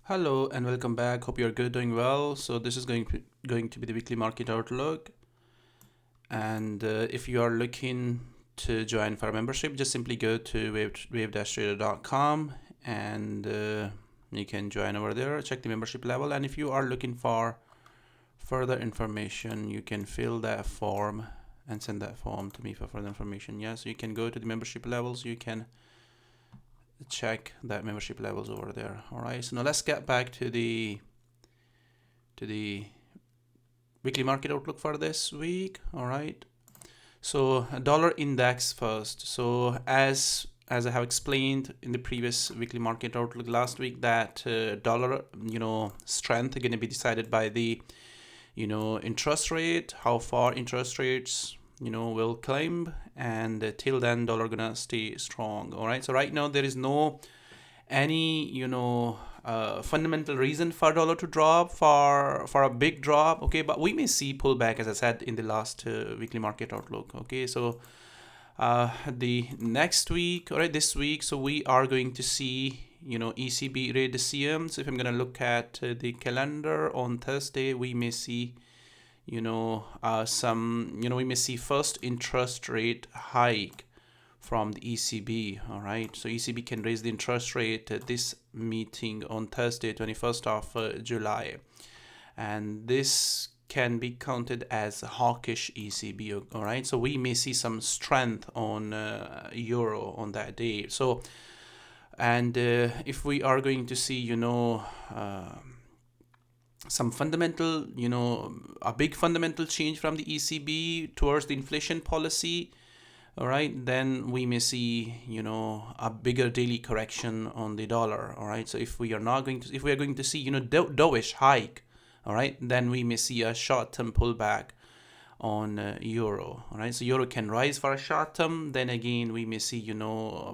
Hello and welcome back. Hope you're good, doing well. So this is going to be the weekly market outlook. And if you are looking to join for a membership, just simply go to wave-trader.com and you can join over there. Check the membership level. And if you are looking for further information, you can fill that form and send that form to me for further information. Yeah, so you can go to the membership levels. You can check that membership levels over there. All right, so now let's get back to the weekly market outlook for this week. All right, so dollar index first. So as I have explained in the previous weekly market outlook last week, that dollar strength is going to be decided by the interest rate, how far interest rates will climb, and till then dollar gonna stay strong. All right, so right now there is no any fundamental reason for dollar to drop for a big drop. Okay, but we may see pullback, as I said in the last weekly market outlook. Okay, so the next week, all right, this week, so we are going to see ECB rate decisions. If I'm gonna look at the calendar on Thursday, we may see we may see first interest rate hike from the ECB. All right, so ECB can raise the interest rate at this meeting on Thursday, 21st of July, and this can be counted as hawkish ECB. All right, so we may see some strength on euro on that day. So, and if we are going to see some fundamental, a big fundamental change from the ECB towards the inflation policy, all right, then we may see, a bigger daily correction on the dollar. All right, so if we are going to see, dovish hike, all right, then we may see a short-term pullback on euro. All right, so euro can rise for a short term, then again we may see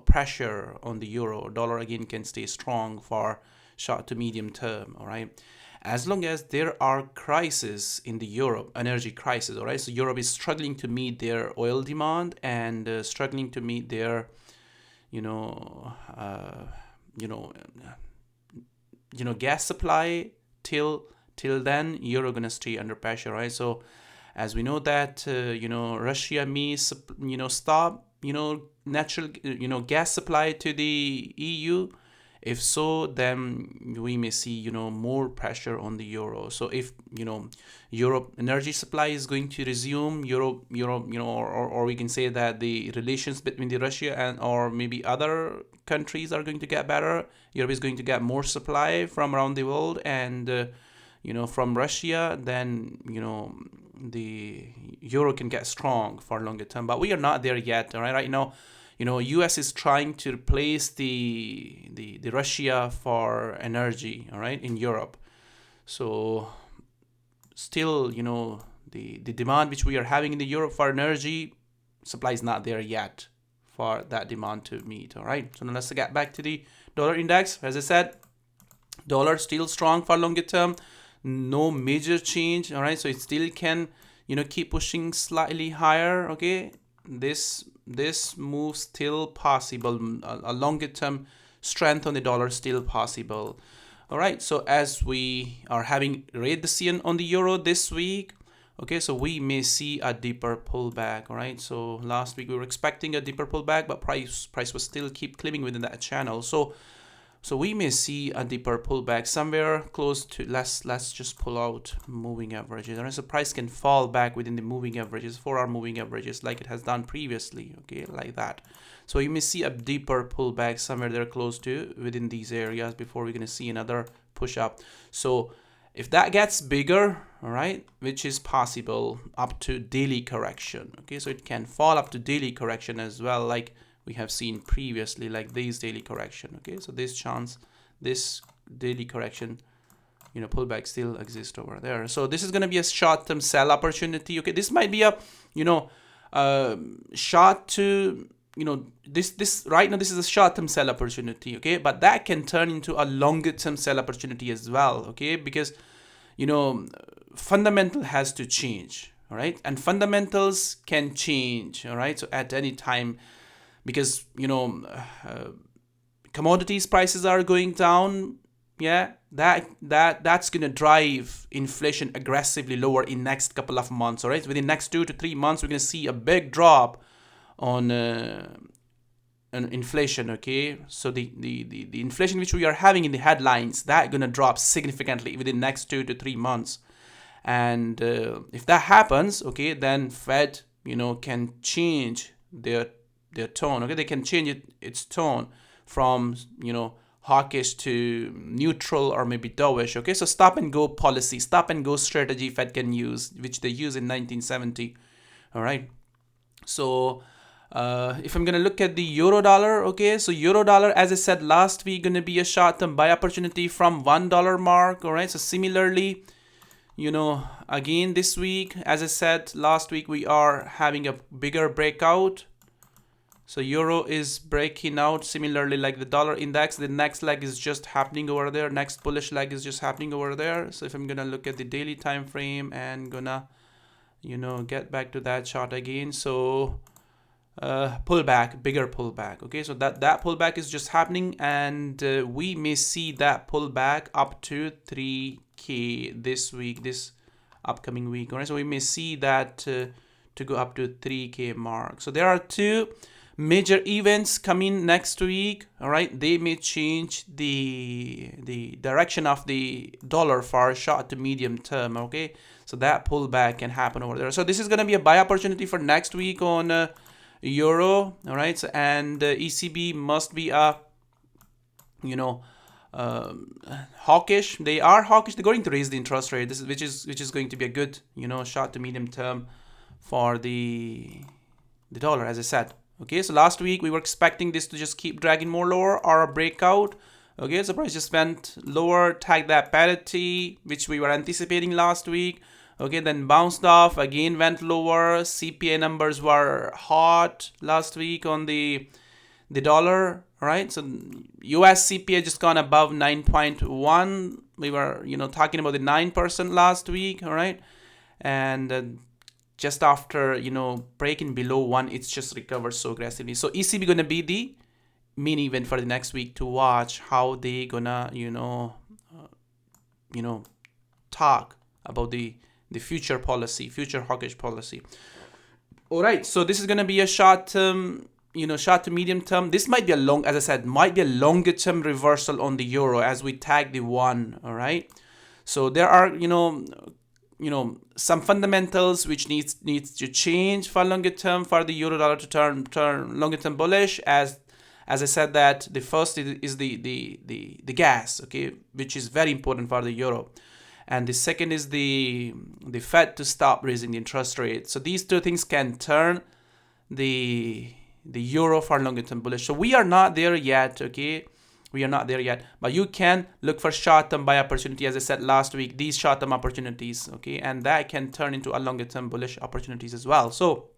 pressure on the euro. Dollar again can stay strong for short to medium term. All right, as long as there are crises in the Europe, energy crisis. All right, so Europe is struggling to meet their oil demand and struggling to meet their gas supply. Till then euro gonna stay under pressure, right? So as we know that Russia may stop natural gas supply to the EU. If so, then we may see more pressure on the euro. So if Europe energy supply is going to resume, Europe or we can say that the relations between the Russia and or maybe other countries are going to get better. Europe is going to get more supply from around the world and from Russia, then the euro can get strong for longer term. But we are not there yet. All right, right now US is trying to replace the Russia for energy, all right, in Europe. So still the demand which we are having in the Europe for energy supply is not there yet for that demand to meet. All right, so now let's get back to the dollar index. As I said, dollar still strong for longer term, no major change. All right, so it still can keep pushing slightly higher. Okay, this move still possible, a longer term strength on the dollar still possible. All right, so as we are having rate decision on the euro this week, okay, so we may see a deeper pullback. All right, so last week we were expecting a deeper pullback, but price was still keep climbing within that channel. So we may see a deeper pullback somewhere close to, let's just pull out moving averages. And so price can fall back within the moving averages, 4-hour moving averages, like it has done previously, okay, like that. So you may see a deeper pullback somewhere there close to within these areas before we're going to see another push up. So if that gets bigger, all right, which is possible, up to daily correction, okay, so it can fall up to daily correction as well, like we have seen previously, like this daily correction. Okay, so this daily correction pullback still exists over there. So this is going to be a short-term sell opportunity. Okay, this might be a short to this right now, this is a short-term sell opportunity. Okay, but that can turn into a longer-term sell opportunity as well. Okay, because fundamental has to change. All right, and fundamentals can change. All right, so at any time, because commodities prices are going down, yeah, that's gonna drive inflation aggressively lower in next couple of months. All right, within next 2 to 3 months, we're gonna see a big drop on inflation. Okay, so the inflation which we are having in the headlines, that gonna drop significantly within next 2 to 3 months. And if that happens, okay, then Fed, can change their tone. Okay, they can change its tone from hawkish to neutral or maybe dovish. Okay, so stop and go policy, stop and go strategy Fed can use, which they used in 1970. All right, so if I'm gonna look at the euro dollar, okay, so euro dollar, as I said last week, gonna be a short-term buy opportunity from $1 mark. All right, so similarly, again this week, as I said last week, we are having a bigger breakout. So euro is breaking out similarly like the dollar index. The next leg is just happening over there. Next bullish leg is just happening over there. So if I'm gonna look at the daily time frame and gonna, get back to that chart again. So pullback, bigger pullback. Okay, so that pullback is just happening, and we may see that pullback up to 3K this week, this upcoming week. All right, so we may see that to go up to 3K mark. So there are two major events coming next week. All right, they may change the direction of the dollar for short to medium term. Okay, so that pullback can happen over there. So this is going to be a buy opportunity for next week on euro. All right, so, and ECB must be hawkish. They are hawkish. They're going to raise the interest rate. This is which is going to be a good short to medium term for the dollar, as I said. Okay, so last week we were expecting this to just keep dragging more lower or a breakout. Okay, so price just went lower, tagged that parity, which we were anticipating last week. Okay, then bounced off, again went lower. CPI numbers were hot last week on the dollar. All right, so US CPI just gone above 9.1. We were, talking about the 9% last week. All right, and just after, breaking below 1, it's just recovered so aggressively. So ECB going to be the main event for the next week to watch how they gonna, talk about the future policy, future hawkish policy. All right, so this is going to be a short term, short to medium term. This might be as I said, might be a longer term reversal on the euro as we tag the 1. All right, so there are, some fundamentals which needs to change for longer term for the euro dollar to turn longer term bullish. As I said, that the first is the gas, okay, which is very important for the euro, and the second is the Fed to stop raising the interest rate. So these two things can turn the euro for longer term bullish. So we are not there yet, okay. We are not there yet, but you can look for short-term buy opportunity, as I said last week, these short-term opportunities, okay, and that can turn into a longer-term bullish opportunities as well. So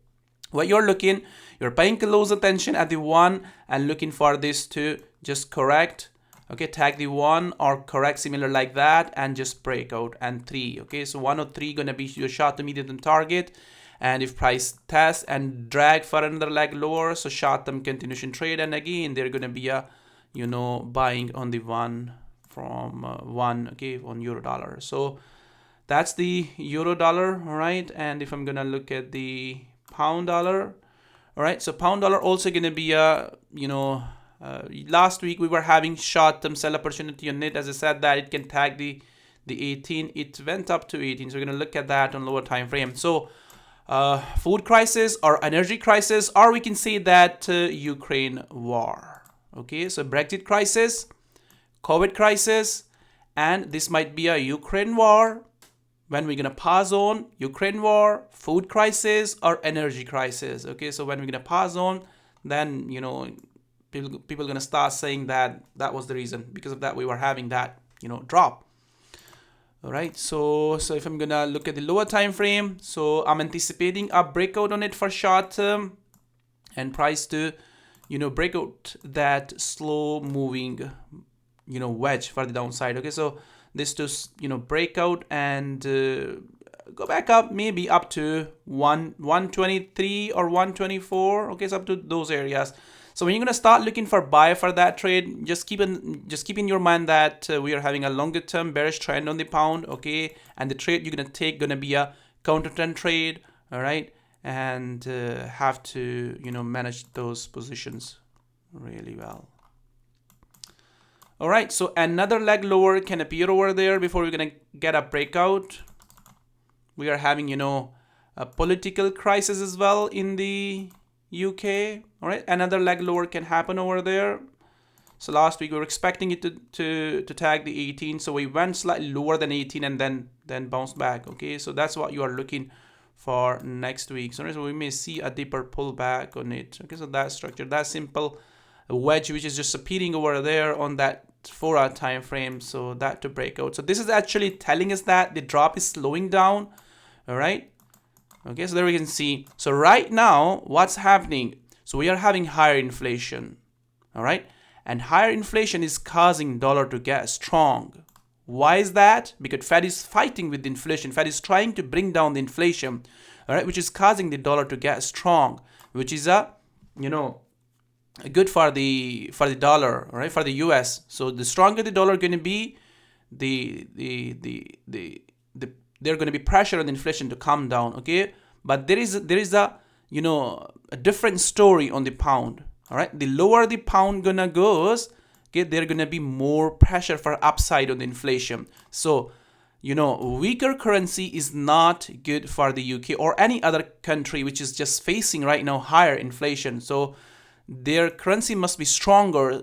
what you're paying close attention at the 1 and looking for this to just correct, okay, tag the 1 or correct similar like that and just break out, and 3, okay, so 1 or 3 gonna be your short to medium term target. And if price test and drag for another leg lower, so short-term continuation trade, and again they're gonna be a buying on the 1 from 1, okay, on euro dollar. So that's the euro dollar. All right, and if I'm gonna look at the pound dollar, all right, so pound dollar also gonna be a last week we were having short-term sell opportunity on it. As I said, that it can tag the 18. It went up to 18, so we're gonna look at that on lower time frame. So food crisis or energy crisis, or we can say that Ukraine war. Okay, so Brexit crisis, COVID crisis, and this might be a Ukraine war. When we're gonna pause on Ukraine war, food crisis, or energy crisis. Okay, so when we're gonna pause on, then people gonna start saying that was the reason. Because of that, we were having that drop. All right, so if I'm gonna look at the lower time frame, so I'm anticipating a breakout on it for short term, and price to break out that slow moving wedge for the downside. Okay, so this to break out and go back up, maybe up to 123 or 124. Okay, so up to those areas. So when you're gonna start looking for buy for that trade, just keep in your mind that we are having a longer term bearish trend on the pound, okay? And the trade you're gonna take gonna be a counter trend trade, all right? And have to manage those positions really well. All right, so another leg lower can appear over there before we're gonna get a breakout. We are having a political crisis as well in the UK. All right, another leg lower can happen over there. So last week we were expecting it to tag the 18, so we went slightly lower than 18 and then bounced back. Okay, so that's what you are looking for next week. So we may see a deeper pullback on it. Okay, so that structure, that simple wedge which is just appearing over there on that 4-hour time frame, so that to break out. So this is actually telling us that the drop is slowing down. All right, okay, so there we can see. So right now what's happening, so we are having higher inflation, all right, and higher inflation is causing dollar to get strong. Why is that? Because Fed is fighting with the inflation. Fed is trying to bring down the inflation, all right, which is causing the dollar to get strong, which is good for the dollar, all right, for the US. So the stronger the dollar going to be, they're going to be pressure on the inflation to come down, okay? But there is a a different story on the pound, all right? The lower the pound gonna goes, okay, there gonna be more pressure for upside on the inflation. So weaker currency is not good for the UK or any other country which is just facing right now higher inflation. So their currency must be stronger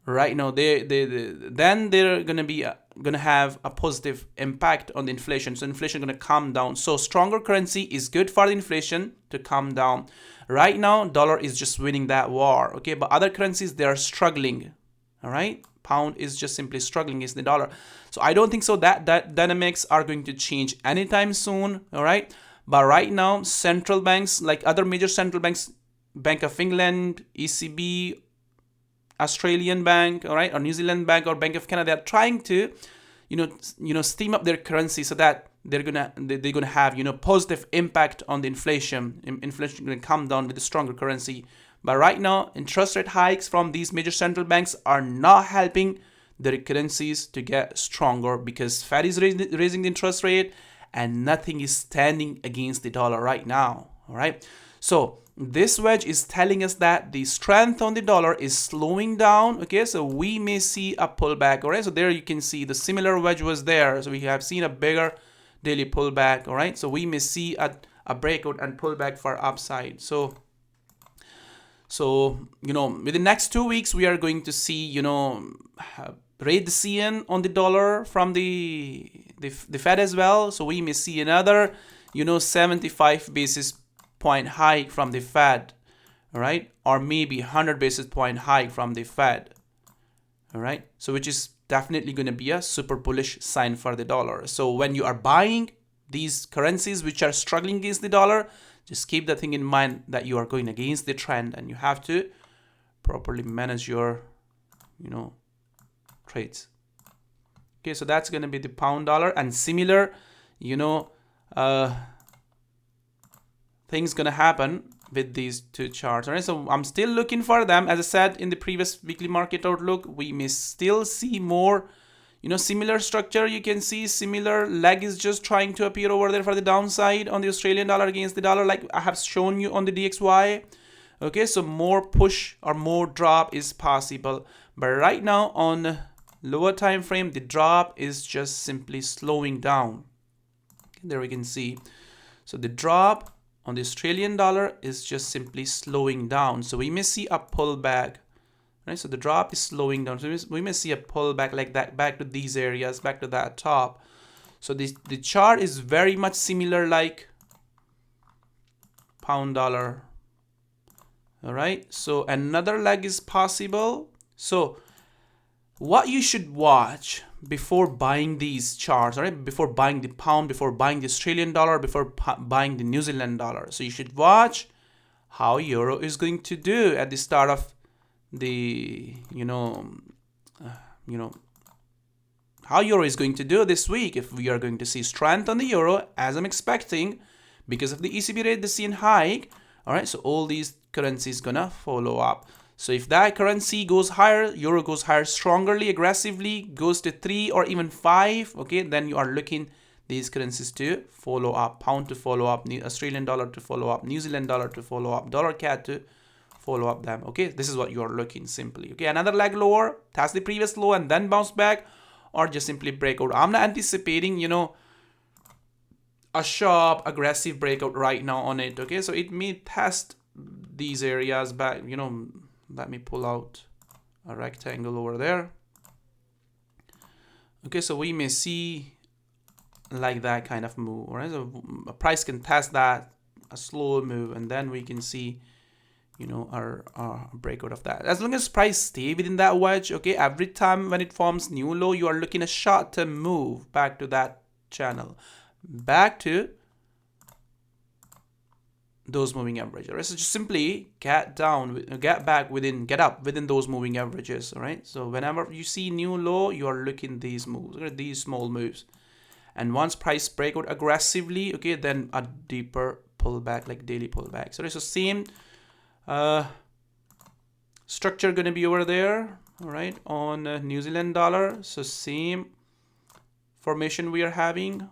right now. Then they're gonna have a positive impact on the inflation. So inflation gonna come down. So stronger currency is good for the inflation to come down. Right now, dollar is just winning that war. Okay, but other currencies, they are struggling. All right, pound is just simply struggling against the dollar. So I don't think so that dynamics are going to change anytime soon. All right, but right now, central banks, like other major central banks, Bank of England, ECB, Australian Bank, all right, or New Zealand Bank or Bank of Canada, they're trying to, steam up their currency so that they're gonna have positive impact on the inflation. Inflation gonna come down with a stronger currency. But right now, interest rate hikes from these major central banks are not helping their currencies to get stronger because Fed is raising the interest rate and nothing is standing against the dollar right now. All right, so this wedge is telling us that the strength on the dollar is slowing down. Okay, so we may see a pullback. All right, so there you can see the similar wedge was there. So we have seen a bigger daily pullback. All right, so we may see a breakout and pullback for upside. So within the next 2 weeks, we are going to see, rate the CN on the dollar from the Fed as well. So we may see another, 75 basis point hike from the Fed, all right, or maybe 100 basis point hike from the Fed, all right. So which is definitely going to be a super bullish sign for the dollar. So when you are buying these currencies which are struggling against the dollar, just keep that thing in mind that you are going against the trend and you have to properly manage your, trades. Okay, so that's going to be the pound dollar and similar, things gonna happen with these two charts. All right, so I'm still looking for them. As I said in the previous weekly market outlook, we may still see more, similar structure. You can see similar leg is just trying to appear over there for the downside on the Australian dollar against the dollar, like I have shown you on the DXY. Okay, so more push or more drop is possible, but right now on lower time frame, the drop is just simply slowing down. Okay, there we can see. So the drop on the Australian dollar is just simply slowing down. So we may see a pullback, right? So the drop is slowing down. So we may see a pullback like that, back to these areas, back to that top. So the chart is very much similar like pound dollar. All right. So another leg is possible. So what you should watch before buying these charts, all right, before buying the pound, before buying the Australian dollar, before buying the New Zealand dollar. So you should watch how euro is going to do at the start of the, how euro is going to do this week. If we are going to see strength on the euro, as I'm expecting, because of the ECB rate, the CN hike, all right, so all these currencies gonna follow up. So if that currency goes higher, euro goes higher strongly, aggressively, goes to 3 or even 5, okay, then you are looking these currencies to follow up. Pound to follow up, Australian dollar to follow up, New Zealand dollar to follow up, dollar CAD to follow up them. Okay, this is what you are looking simply. Okay, another leg lower, test the previous low and then bounce back, or just simply break out. I'm not anticipating, you know, a sharp aggressive breakout right now on it. Okay, so it may test these areas back, you know. Let me pull out a rectangle over there. Okay, so we may see like that kind of move, right? So a price can test that, a slow move, and then we can see, you know, our breakout of that. As long as price stay within that wedge, okay, every time when it forms new low, you are looking a short-term move back to that channel, back to those moving averages. Right? So just simply get up within those moving averages. All right. So whenever you see new low, you are looking these moves, these small moves, and once price break out aggressively, okay, then a deeper pullback, like daily pullback. So same structure gonna be over there. All right, on New Zealand dollar. So same formation we are having.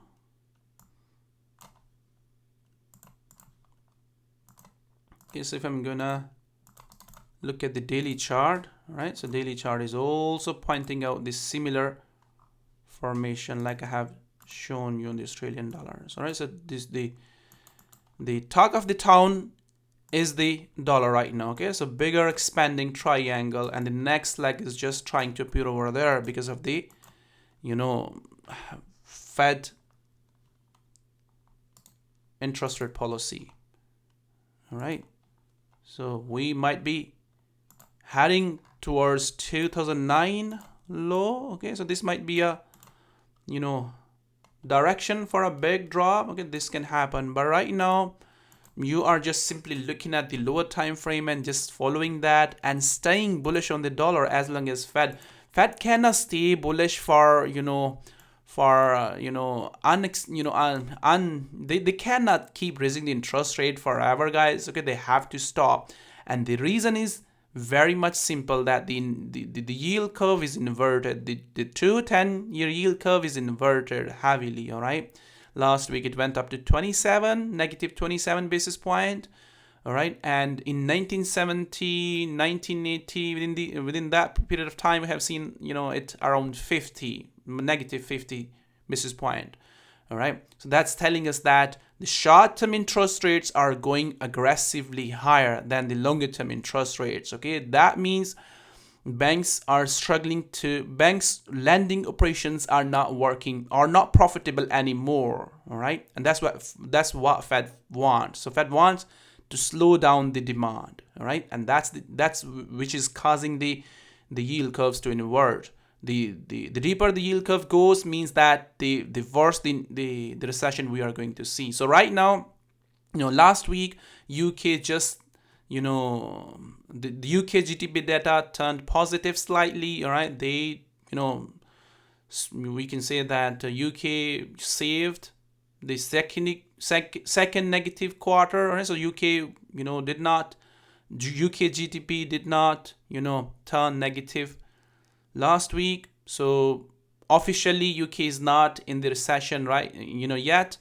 Okay, so if I'm gonna look at the daily chart, right? So daily chart is also pointing out this similar formation like I have shown you on the Australian dollars. All right, so this the talk of the town is the dollar right now. Okay, so bigger expanding triangle, and the next leg is just trying to appear over there because of the, you know, Fed interest rate policy. All right. So we might be heading towards 2009 low. Okay, so this might be a, you know, direction for a big drop. Okay, this can happen, but right now you are just simply looking at the lower time frame and just following that and staying bullish on the dollar as long as Fed cannot stay bullish for, you know, they cannot keep raising the interest rate forever, guys. Okay, they have to stop, and the reason is very much simple, that the yield curve is inverted. The 10-year yield curve is inverted heavily. All right, last week it went up to negative 27 basis point. All right, and in 1970, 1980, within that period of time, we have seen, you know, it around negative 50 basis point. All right, so that's telling us that the short-term interest rates are going aggressively higher than the longer-term interest rates. Okay, that means banks lending operations are not working, are not profitable anymore. All right, and that's what Fed wants. So Fed wants to slow down the demand. All right, and that's which is causing the yield curves to invert. The deeper the yield curve goes means that the worse the recession we are going to see. So right now, you know, last week UK just, you know, the UK GDP data turned positive slightly. All right, they, you know, we can say that UK saved the second negative quarter. All right, so UK, you know, UK GDP did not, you know, turn negative last week. So officially UK is not in the recession, right, you know, yet,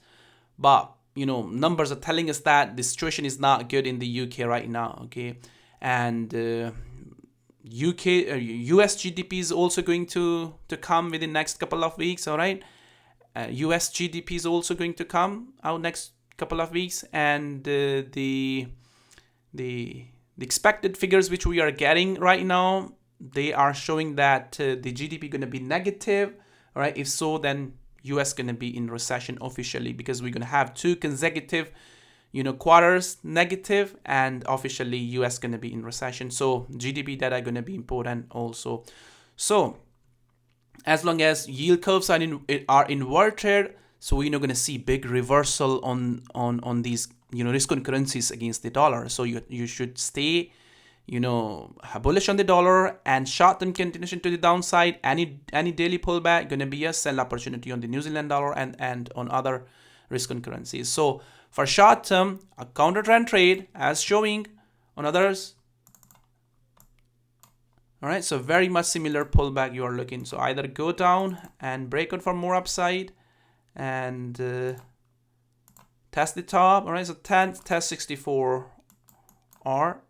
but, you know, numbers are telling us that the situation is not good in the UK right now. Okay, and US GDP is also going to come within next couple of weeks. All right, US GDP is also going to come out next couple of weeks, and the expected figures which we are getting right now, they are showing that the GDP going to be negative. All right, if so, then US going to be in recession officially, because we're going to have 2 consecutive, you know, quarters negative, and officially US going to be in recession. So GDP data going to be important also. So as long as yield curves are inverted, so we're not going to see big reversal on these, you know, risk on currencies against the dollar. So you should stay, you know, bullish on the dollar, and short-term continuation to the downside. Any daily pullback going to be a sell opportunity on the New Zealand dollar and on other risk on currencies. So for short-term, a counter trend trade as showing on others, All right, so very much similar pullback you are looking. So either go down and break out for more upside and test the top. All right, so test 64 or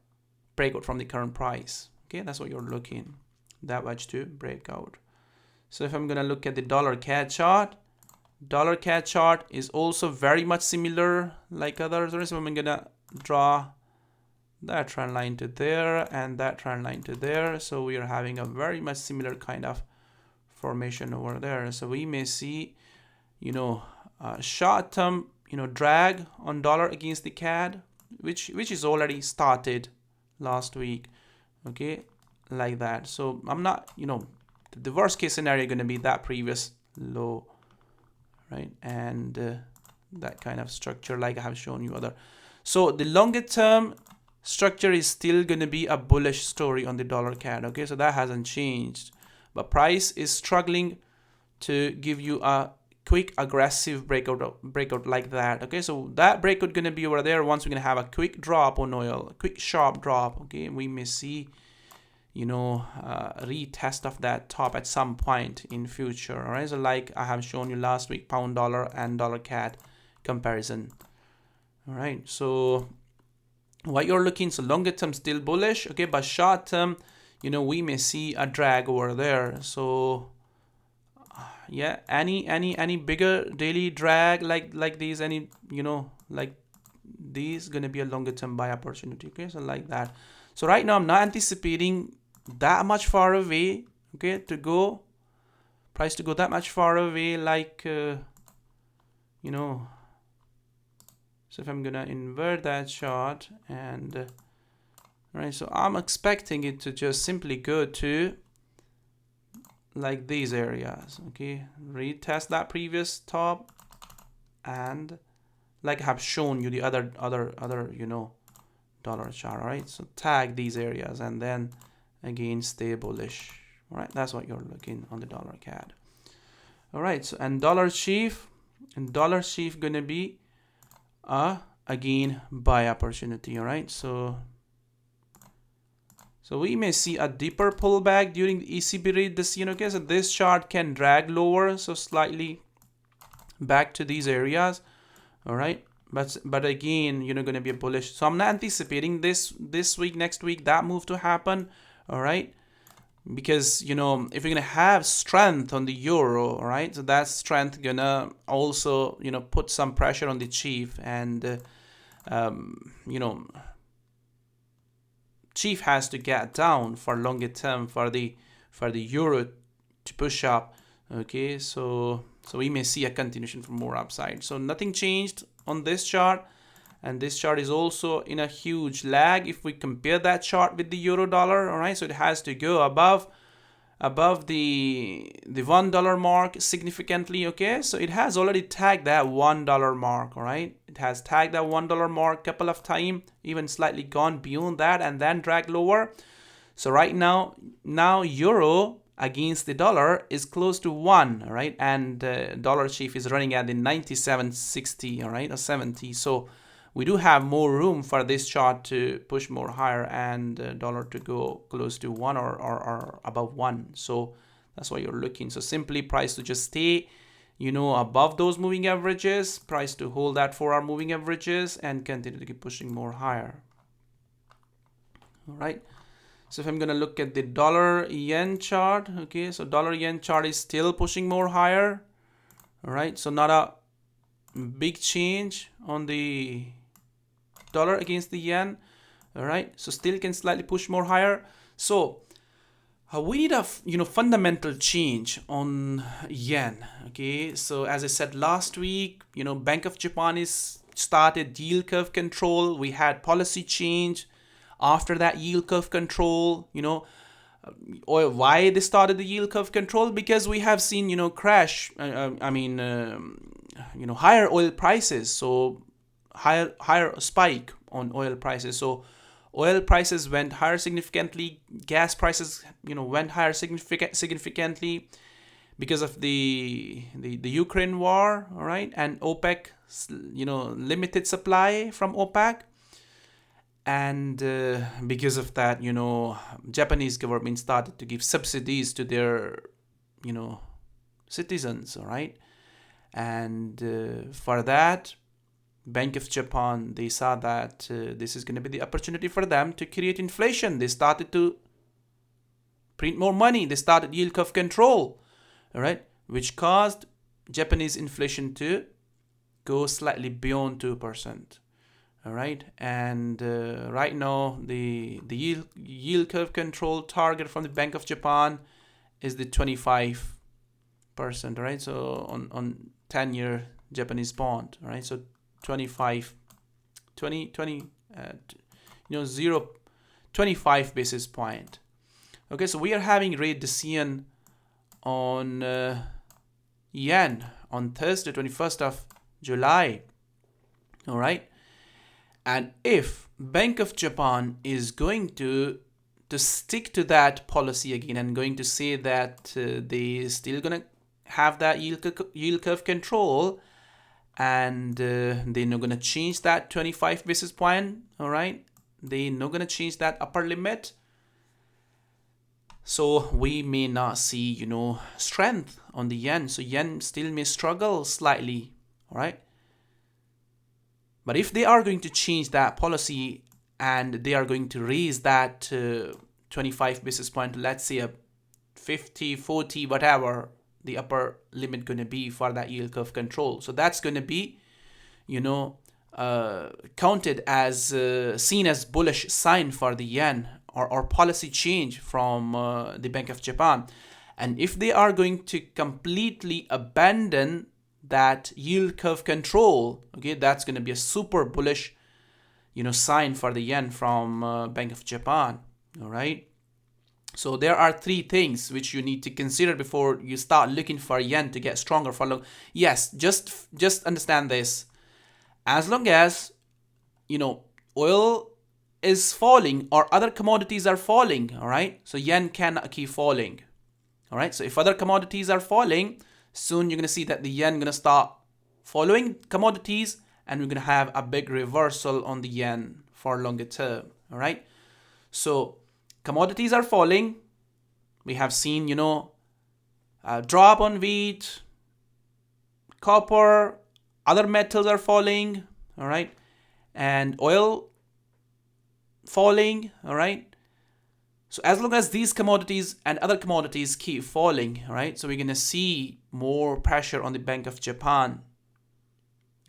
breakout from the current price. Okay, that's what you're looking, that much to break out. So if I'm gonna look at the dollar CAD chart is also very much similar like others. So I'm gonna draw that trend line to there and that trend line to there. So we are having a very much similar kind of formation over there. So we may see, you know, short-term, you know, drag on dollar against the CAD, which is already started last week. Okay, like that. So I'm not, you know, the worst case scenario going to be that previous low, right? And that kind of structure like I have shown you other. So the longer term structure is still going to be a bullish story on the dollar CAD. Okay, so that hasn't changed, but price is struggling to give you a quick aggressive breakout like that. Okay, so that breakout going to be over there. Once we're going to have a quick drop on oil, a quick sharp drop. Okay, we may see, you know, retest of that top at some point in future. All right, so like I have shown you last week, pound dollar and dollar CAD comparison. All right, so what you're looking, so longer term still bullish. Okay, but short term, you know, we may see a drag over there. So yeah, any bigger daily drag like these, any, you know, like these gonna be a longer term buy opportunity. Okay, so like that. So right now I'm not anticipating that much far away, okay, to go price to go that much far away, like you know. So if I'm gonna invert that chart and right, so I'm expecting it to just simply go to like these areas. Okay, retest that previous top and like I have shown you the other you know, dollar chart. All right, so tag these areas and then again stay bullish. All right, that's what you're looking on the dollar CAD. All right, so and dollar chief gonna be again buy opportunity. All right, so we may see a deeper pullback during the ECB rate this year. Okay, so this chart can drag lower, so slightly back to these areas. All right, but again, you know, going to be a bullish. So I'm not anticipating this week, next week, that move to happen. All right, because, you know, if you're going to have strength on the euro, all right, so that strength gonna also, you know, put some pressure on the chief, and you know, chief has to get down for longer term for the euro to push up. Okay, so we may see a continuation for more upside. So nothing changed on this chart, and this chart is also in a huge lag if we compare that chart with the euro dollar. All right, so it has to go above the $1 mark significantly. Okay, so it has already tagged that $1 mark. All right, it has tagged that $1 mark a couple of times, even slightly gone beyond that and then dragged lower. So right now euro against the dollar is close to 1. All right, and dollar chief is running at the 97.60, all right, or 70. So we do have more room for this chart to push more higher and dollar to go close to 1 or above 1. So that's why you're looking. So simply price to just stay, you know, above those moving averages, price to hold that 4-hour moving averages and continue to keep pushing more higher. All right. So if I'm going to look at the dollar yen chart, okay, so dollar yen chart is still pushing more higher. All right, so not a big change on the dollar against the yen. All right, so still can slightly push more higher. So we need a, you know, fundamental change on yen. Okay, so as I said last week, you know, Bank of Japan is started yield curve control. We had policy change. After that yield curve control, you know, or why they started the yield curve control? Because we have seen, you know, crash. You know, higher oil prices. So higher spike on oil prices. So oil prices went higher significantly. Gas prices, you know, went higher significantly because of the Ukraine war. All right, and OPEC, you know, limited supply from OPEC. And because of that, Japanese government started to give subsidies to their, citizens, all right? And for that, Bank of Japan, they saw that this is going to be the opportunity for them to create inflation. They started to print more money. They started yield curve control, all right, which caused Japanese inflation to go slightly beyond 2%. All right, and right now the yield curve control target from the Bank of Japan is the 25%. Right, so on 10-year Japanese bond. All right, so 25 basis point. Okay, so we are having rate decision on yen on Thursday, 21st of July. All right, and if Bank of Japan is going to stick to that policy again and going to say that they still gonna have that yield curve control, and they're not gonna change that 25 basis point. All right, they're not gonna change that upper limit. So we may not see, strength on the yen. So yen still may struggle slightly. All right. But if they are going to change that policy and they are going to raise that 25 basis point, let's say a 50, 40, whatever the upper limit going to be for that yield curve control. So that's going to be, counted as seen as bullish sign for the yen or policy change from the Bank of Japan. And if they are going to completely abandon that yield curve control, okay, that's going to be a super bullish, sign for the yen from Bank of Japan. All right. So there are three things which you need to consider before you start looking for yen to get stronger for long. Yes, just understand this. As long as, oil is falling or other commodities are falling, all right, so yen cannot keep falling. All right, so if other commodities are falling, soon you're going to see that the yen going to start following commodities, and we're going to have a big reversal on the yen for longer term. All right, so commodities are falling. We have seen, a drop on wheat, copper, other metals are falling. All right, and oil falling. All right, so as long as these commodities and other commodities keep falling, all right, so we're going to see more pressure on the Bank of Japan,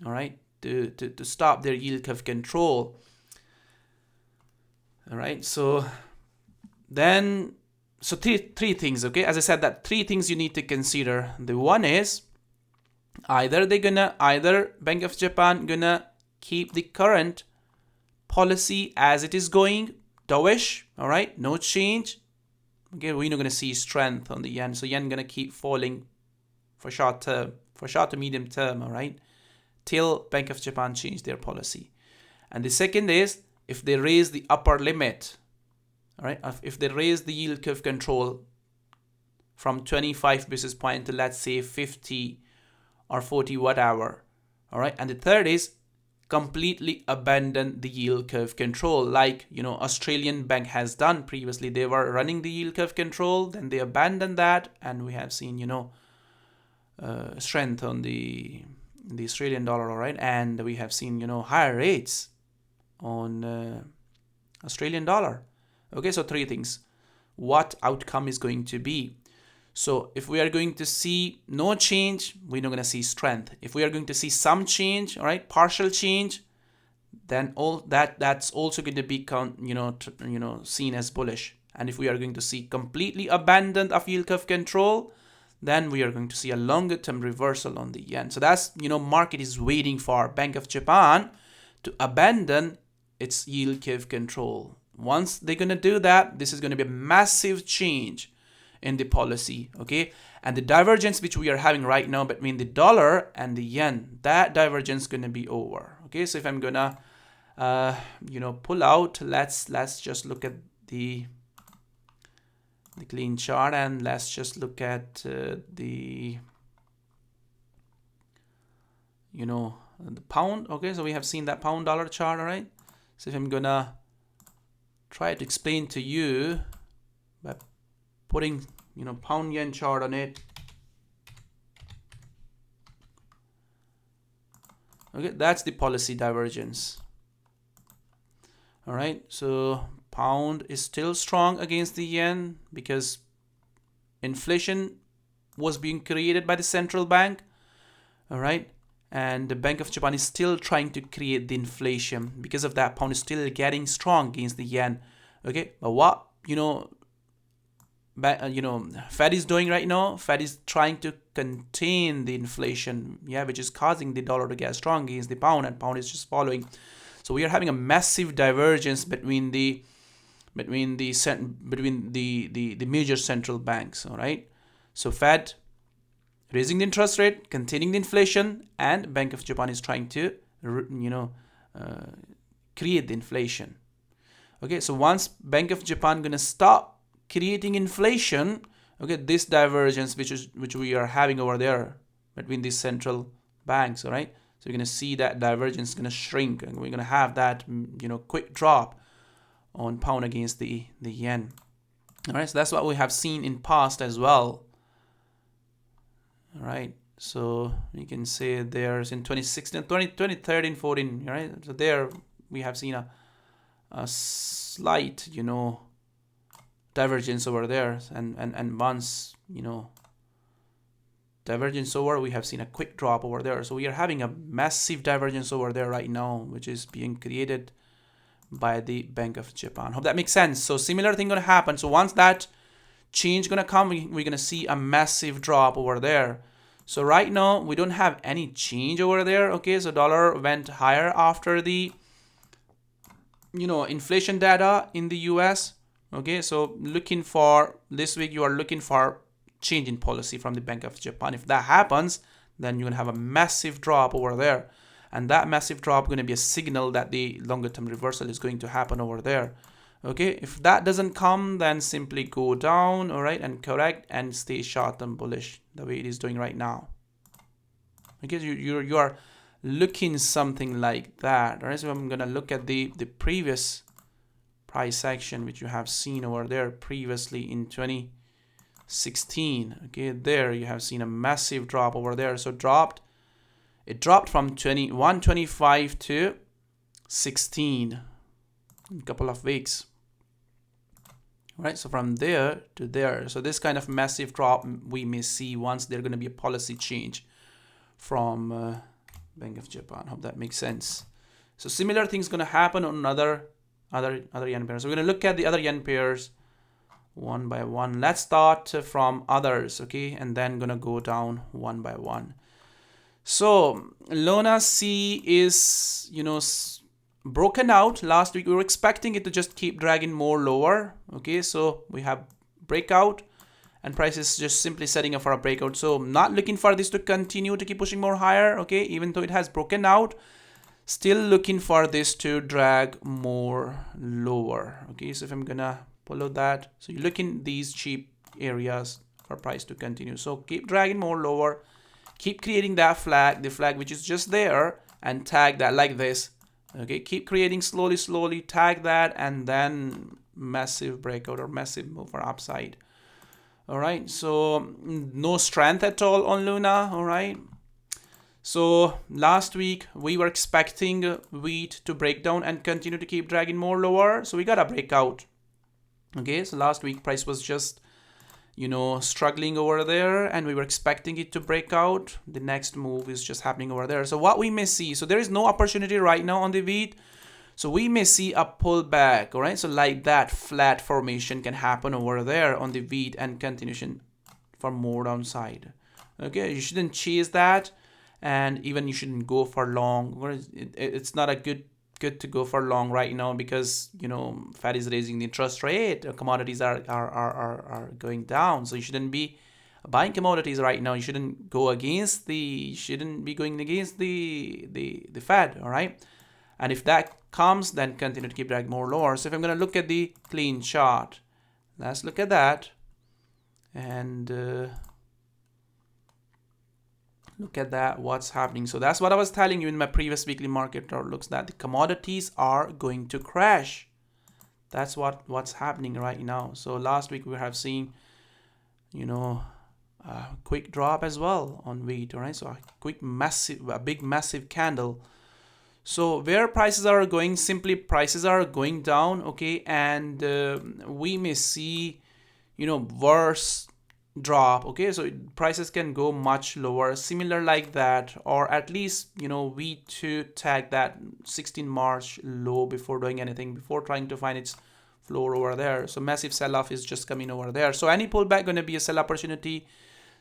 all right, to stop their yield curve control. All right, so three things, okay? As I said, that three things you need to consider. The one is either Bank of Japan gonna keep the current policy as it is going, dovish, all right, no change. Okay, we're not gonna see strength on the yen, so yen gonna keep falling for short to medium term, all right, till Bank of Japan change their policy. And the second is if they raise the upper limit. All right, if they raise the yield curve control from 25 basis point to, let's say, 50 or 40, whatever. All right, and the third is completely abandon the yield curve control, like Australian bank has done previously. They were running the yield curve control, then they abandoned that, and we have seen strength on the Australian dollar. All right, and we have seen higher rates on Australian dollar. Okay, so three things. What outcome is going to be? So if we are going to see no change, we're not going to see strength. If we are going to see some change, all right, partial change, then all that's also going to be seen as bullish. And if we are going to see completely abandoned of yield curve control, then we are going to see a longer term reversal on the yen. So that's market is waiting for Bank of Japan to abandon its yield curve control. Once they're going to do that, this is going to be a massive change in the policy, okay? And the divergence which we are having right now between the dollar and the yen, that divergence is going to be over, okay? So if I'm going to, pull out, let's just look at the clean chart, and let's just look at the pound, okay? So we have seen that pound dollar chart, all right? So if I'm going to try to explain to you by putting, pound yen chart on it. Okay, that's the policy divergence. All right, so pound is still strong against the yen because inflation was being created by the central bank. All right, and the Bank of Japan is still trying to create the inflation. Because of that, pound is still getting strong against the yen. Okay, but what Fed is doing right now, Fed is trying to contain the inflation, which is causing the dollar to get strong against the pound, and pound is just following. So we are having a massive divergence between the major central banks. All right, so Fed raising the interest rate, containing the inflation, and Bank of Japan is trying to create the inflation. Okay, so once Bank of Japan gonna stop creating inflation, okay, this divergence which we are having over there between these central banks, all right, so you're going to see that divergence is going to shrink, and we're going to have that quick drop on pound against the yen. All right, so that's what we have seen in past as well. All right, so you can say there's in 2016 2013 14, right, so there we have seen a slight divergence over there, and once divergence over, we have seen a quick drop over there. So we are having a massive divergence over there right now, which is being created by the Bank of Japan. Hope that makes sense. So similar thing gonna happen. So once that change gonna come, we're gonna see a massive drop over there. So right now we don't have any change over there. Okay, so dollar went higher after the inflation data in the US. Okay, so looking for this week, you are looking for change in policy from the Bank of Japan. If that happens, then you're gonna have a massive drop over there, and that massive drop going to be a signal that the longer term reversal is going to happen over there. Okay, if that doesn't come, then simply go down, all right, and correct and stay short term bullish the way it is doing right now. Okay, you are looking something like that. All right, so I'm gonna look at the previous price action which you have seen over there previously in 2016. Okay, there you have seen a massive drop over there. So it dropped from 125 to 16 in a couple of weeks. All right, so from there to there, so this kind of massive drop we may see once there's going to be a policy change from Bank of Japan. Hope that makes sense. So similar things going to happen on other yen pairs. So we're going to look at the other yen pairs one by one. Let's start from others, okay, and then gonna go down one by one. So Lona C is broken out. Last week we were expecting it to just keep dragging more lower. Okay, so we have breakout, and price is just simply setting up for a breakout. So not looking for this to continue to keep pushing more higher. Okay, even though it has broken out, still looking for this to drag more lower. Okay, so if I'm gonna follow that, so you look in these cheap areas for price to continue. So keep dragging more lower, keep creating that flag, the flag which is just there, and tag that like this. Okay, keep creating slowly, tag that, and then massive breakout or massive move for upside. All right, so no strength at all on Luna. All right. So last week we were expecting wheat to break down and continue to keep dragging more lower. So we got a breakout. Okay, so last week price was just struggling over there, and we were expecting it to break out. The next move is just happening over there. So what we may see, so there is no opportunity right now on the wheat. So we may see a pullback, all right? So like that flat formation can happen over there on the wheat and continuation for more downside. Okay, you shouldn't chase that. And even you shouldn't go for long. It's not a good to go for long right now because Fed is raising the interest rate. Commodities are going down, so you shouldn't be buying commodities right now. You shouldn't go against the Fed. All right, and if that comes, then continue to keep dragging more lower. So if I'm gonna look at the clean chart, let's look at that and. Look at that, what's happening. So that's what I was telling you in my previous weekly market outlooks, that the commodities are going to crash. That's what's happening right now. So last week we have seen, you know, a quick drop as well on wheat, all right? So a big massive candle. So where prices are going, simply prices are going down, okay, and we may see, worse drop, okay. So prices can go much lower, similar like that, or at least we to tag that 16 March low before doing anything, before trying to find its floor over there. So massive sell-off is just coming over there. So any pullback going to be a sell opportunity.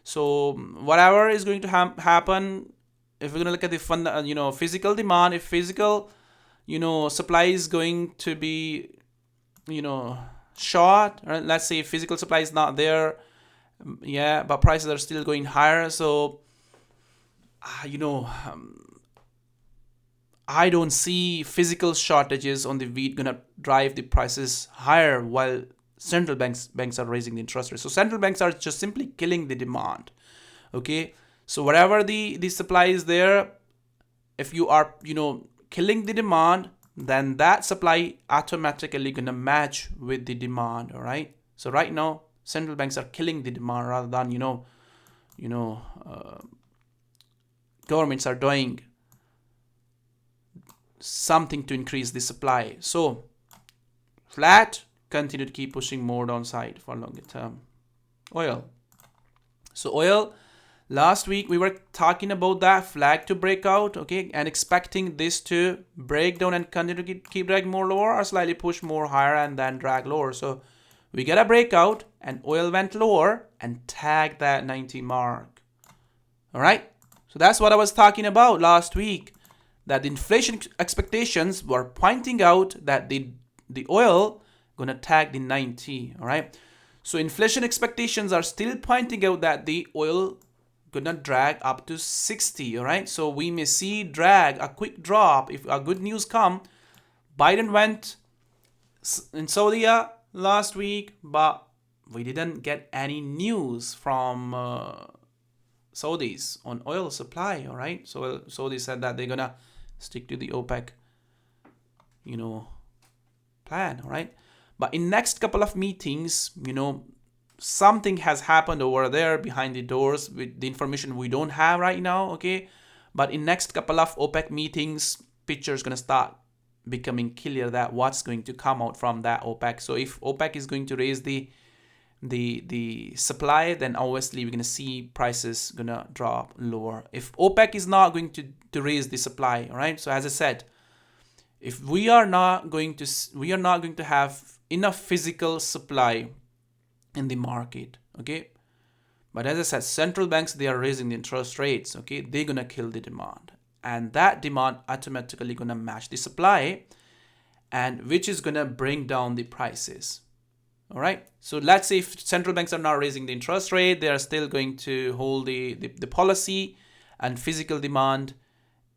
So whatever is going to happen, if we're going to look at the physical demand, if physical supply is going to be short, right? Let's say physical supply is not there, yeah, but prices are still going higher. So I don't see physical shortages on the wheat gonna drive the prices higher while central banks are raising the interest rate. So central banks are just simply killing the demand, okay. So whatever the supply is there, if you are killing the demand, then that supply automatically gonna match with the demand, all right. So right now central banks are killing the demand rather than governments are doing something to increase the supply. So flat, continue to keep pushing more downside for longer term. Oil. So oil, last week we were talking about that flag to break out, okay, and expecting this to break down and continue to keep dragging more lower or slightly push more higher and then drag lower. So we get a breakout and oil went lower and tagged that 90 mark. All right. So that's what I was talking about last week, that the inflation expectations were pointing out that the oil gonna tag the 90. All right. So inflation expectations are still pointing out that the oil gonna drag up to 60. All right. So we may see a quick drop if a good news come. Biden went in Saudi last week, but we didn't get any news from Saudis on oil supply. All right. So Saudi said that they're gonna stick to the OPEC, plan. All right. But in next couple of meetings, something has happened over there behind the doors with the information we don't have right now. Okay. But in next couple of OPEC meetings, picture is gonna start becoming clear that what's going to come out from that OPEC. So if OPEC is going to raise the supply, then obviously we're going to see prices going to drop lower. If OPEC is not going to raise the supply, all right? So as I said, if we are not going to have enough physical supply in the market, okay? But as I said, central banks, they are raising the interest rates, okay? They're going to kill the demand. And that demand automatically going to match the supply, and which is going to bring down the prices. All right. So let's say if central banks are not raising the interest rate, they are still going to hold the policy, and physical demand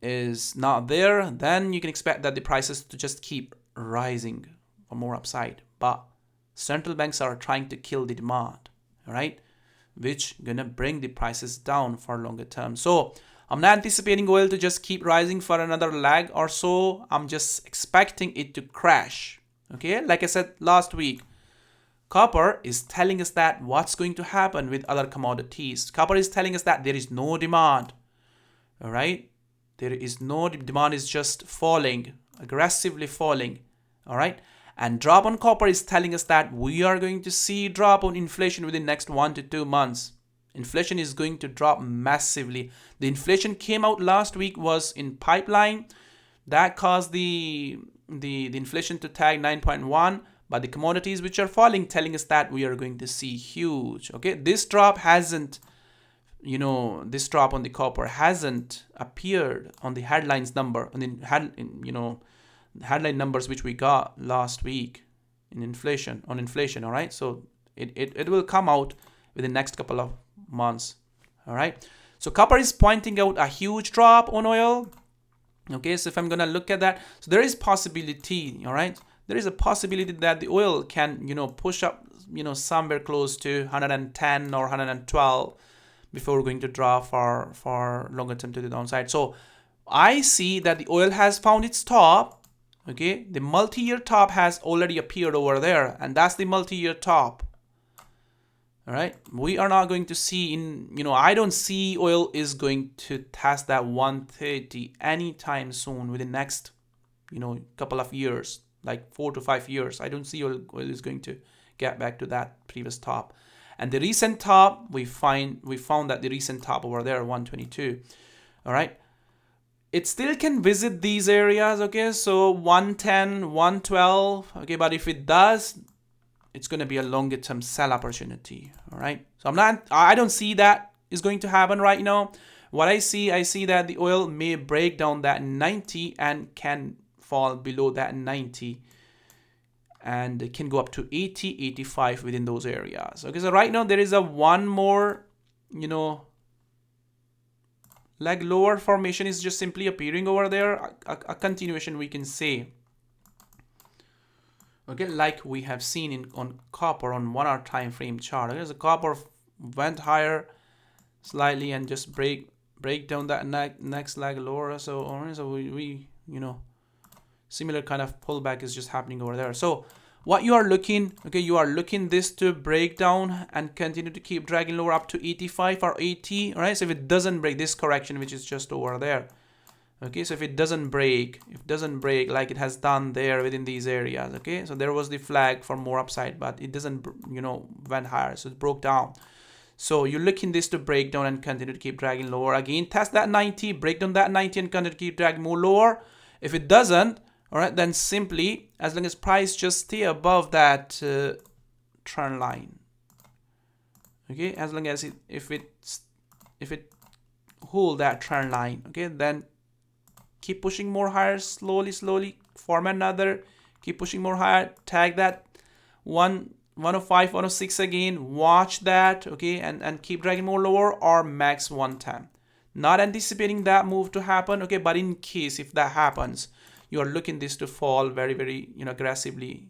is not there, then you can expect that the prices to just keep rising for more upside. But central banks are trying to kill the demand, all right, which gonna bring the prices down for longer term. So I'm not anticipating oil to just keep rising for another leg or so. I'm just expecting it to crash. Okay, like I said last week, copper is telling us that what's going to happen with other commodities. Copper is telling us that there is no demand. All right, there is no demand, is just falling, aggressively falling. All right, and drop on copper is telling us that we are going to see drop on inflation within next 1 to 2 months. Inflation is going to drop massively. The inflation came out last week was in pipeline. That caused the inflation to tag 9.1. But the commodities which are falling telling us that we are going to see huge. Okay, this drop hasn't, this drop on the copper hasn't appeared on the headlines number, on the headline numbers which we got last week in inflation. All right, so it will come out within the next couple of months. All right, so copper is pointing out a huge drop on oil. Okay, so if I'm gonna look at that, so there is possibility. All right, there is a possibility that the oil can push up somewhere close to 110 or 112 before going to drop for longer term to the downside. So I see that the oil has found its top. Okay, the multi-year top has already appeared over there, and that's the multi-year top. All right, we are not going to see in, I don't see oil is going to test that 130 anytime soon within the next, couple of years, like 4 to 5 years. I don't see oil is going to get back to that previous top. And the recent top, we found that the recent top over there, 122. All right. It still can visit these areas, okay? So 110, 112, okay? But if it does, it's going to be a longer term sell opportunity, all right? So I don't see that is going to happen right now. What I see that the oil may break down that 90 and can fall below that 90. And it can go up to 80, 85 within those areas. Okay, so right now there is a one more, leg lower formation is just simply appearing over there, a continuation we can say. Okay, like we have seen on copper on 1 hour time frame chart. Okay, so copper went higher slightly and just break down that next leg lower. So we similar kind of pullback is just happening over there. So what you are looking, okay, you are looking this to break down and continue to keep dragging lower up to 85 or 80. All right, so if it doesn't break this correction, which is just over there, okay, so if it doesn't break like it has done there within these areas, okay, so there was the flag for more upside, but it doesn't, went higher, so it broke down. So you're looking this to break down and continue to keep dragging lower. Again, test that 90, break down that 90 and continue to keep dragging more lower. If it doesn't, all right, then simply, as long as price just stay above that trend line, okay, as long as if it hold that trend line, okay, then keep pushing more higher, slowly, form another, keep pushing more higher, tag that 105, 106 again, watch that, okay, and keep dragging more lower or max 110. Not anticipating that move to happen, okay, but in case if that happens, you are looking this to fall very, very, aggressively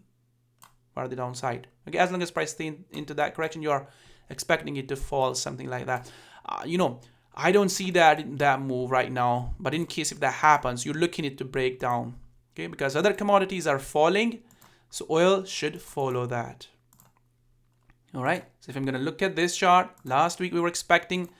for the downside. Okay, as long as price stay into that correction, you are expecting it to fall something like that. I don't see that move right now, but in case if that happens, you're looking it to break down. Okay, because other commodities are falling, so oil should follow that. All right. So if I'm gonna look at this chart, last week we were expecting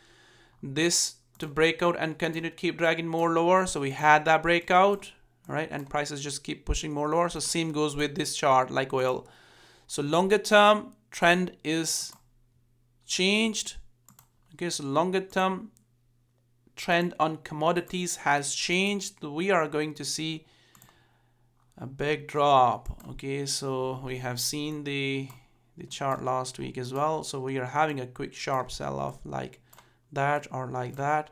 this to break out and continue to keep dragging more lower. So we had that breakout. All right, and prices just keep pushing more lower. So same goes with this chart like oil. So longer term trend is changed. Okay, so longer term trend on commodities has changed. We are going to see a big drop. Okay, so we have seen the chart last week as well. So we are having a quick sharp sell-off like that or like that.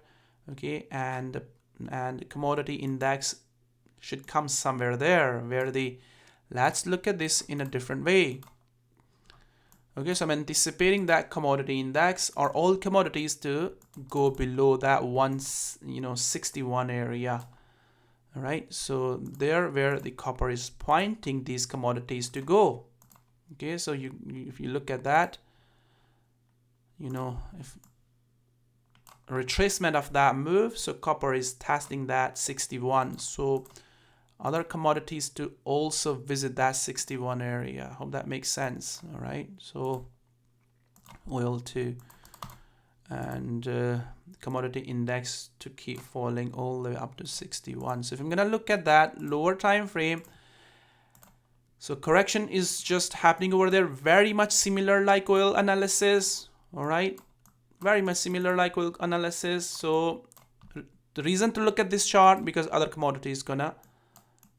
Okay, and commodity index should come somewhere there where let's look at this in a different way. Okay, so I'm anticipating that commodity index or all commodities to go below that 61 area. All right, so there where the copper is pointing these commodities to go. Okay, so if you look at that, if a retracement of that move, so copper is testing that 61. So other commodities to also visit that 61 area. Hope that makes sense. All right, so oil too, and commodity index to keep falling all the way up to 61. So if I'm gonna look at that lower time frame, so correction is just happening over there, very much similar like oil analysis. All right, very much similar like oil analysis. So the reason to look at this chart, because other commodities gonna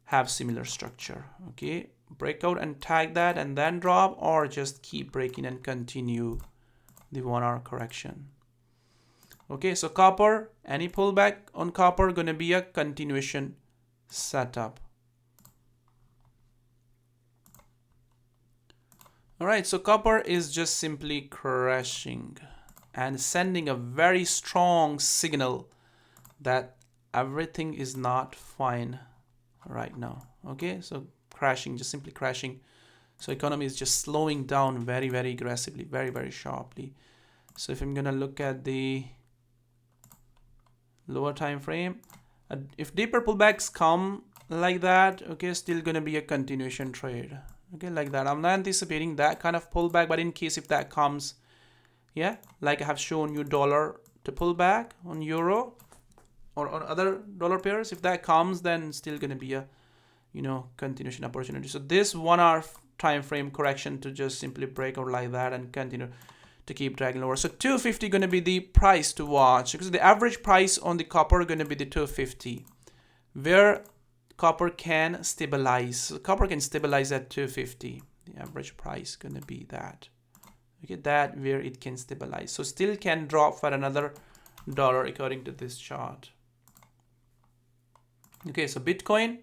have similar structure. Okay, breakout and tag that and then drop, or just keep breaking and continue the 1 hour correction. Okay, so copper, any pullback on copper gonna be a continuation setup. All right, so copper is just simply crashing and sending a very strong signal that everything is not fine right now. Okay, so crashing, just simply crashing. So economy is just slowing down very, very aggressively, very, very sharply. So if I'm gonna look at the lower time frame, if deeper pullbacks come, like that, okay, still gonna be a continuation trade, okay, like that. I'm not anticipating that kind of pullback, but in case if that comes, yeah, like I have shown you dollar to pull back on euro or on other dollar pairs, if that comes, then still gonna be a, you know, continuation opportunity. So this 1 hour time frame correction to just simply break out like that and continue to keep dragging lower. So 250 going to be the price to watch, because the average price on the copper going to be the 250, where copper can stabilize. So copper can stabilize at 250. The average price going to be that. Okay, that where it can stabilize. So still can drop for another dollar according to this chart. Okay, so Bitcoin,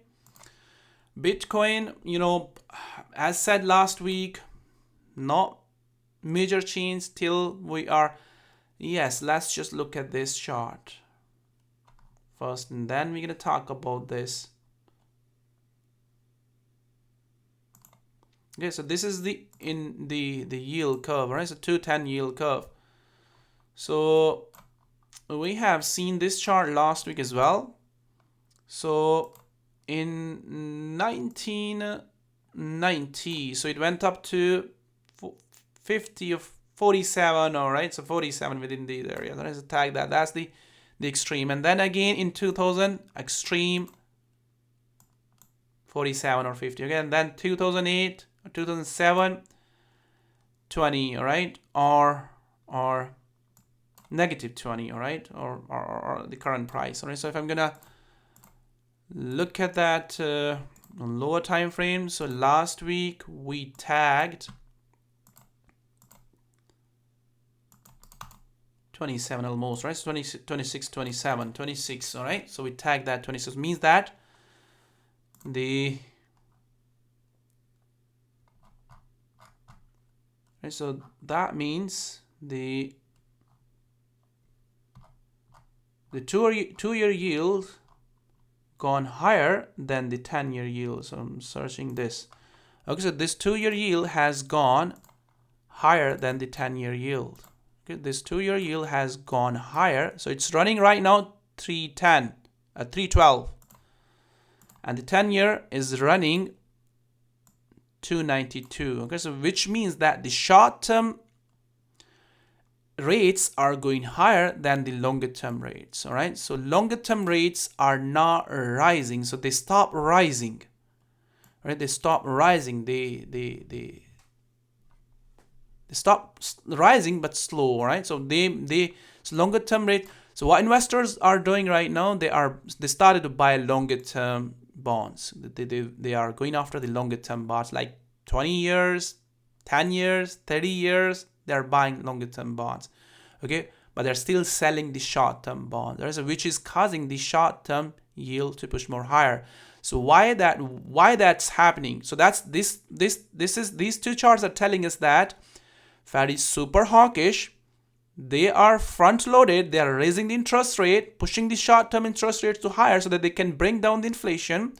you know, as said last week, not major change till we are, yes, let's just look at this chart first and then we're going to talk about this. Okay, so this is the yield curve, right? So 210 yield curve. So we have seen this chart last week as well. So in 1990, so it went up to 50 of 47, all right, so 47 within the area. Let's tag that. That's the extreme. And then again in 2000, extreme 47 or 50 again. Then 2008 or 2007, 20, all right, or negative 20, all right, or the current price, all right. So if I'm gonna look at that on lower time frame, so last week we tagged 27 almost, right? So 20, 26, 27, 26, all right? So we tag that 26, means that the, right, so that means the two-year yield gone higher than the 10-year yield. So I'm searching this. Okay, so this 2-year yield has gone higher than the 10-year yield. Okay, this 2-year yield has gone higher. So it's running right now 312. And the 10-year is running 292. Okay, so which means that the short-term rates are going higher than the longer-term rates. All right, so longer-term rates are not rising. So they stop rising. All right, they stop rising. They stop rising but slow, right? So so longer term rate. So what investors are doing right now, they started to buy longer term bonds. They are going after the longer term bonds, like 20 years, 10 years, 30 years. They are buying longer term bonds, okay? But they're still selling the short term bonds, which is causing the short term yield to push more higher. So why that's happening? So that's these two charts are telling us that Fed is super hawkish. They are front loaded. They are raising the interest rate, pushing the short term interest rates to higher so that they can bring down the inflation.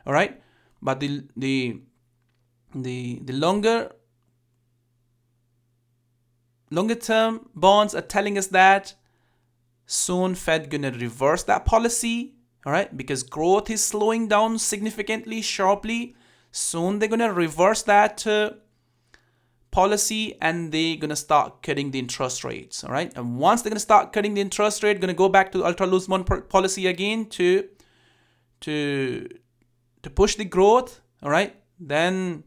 All right, but the longer term bonds are telling us that soon Fed gonna reverse that policy. All right, because growth is slowing down significantly, sharply. Soon they're gonna reverse that policy and they're gonna start cutting the interest rates. All right, and once they're gonna start cutting the interest rate, gonna go back to ultra loose money policy again to push the growth. All right, then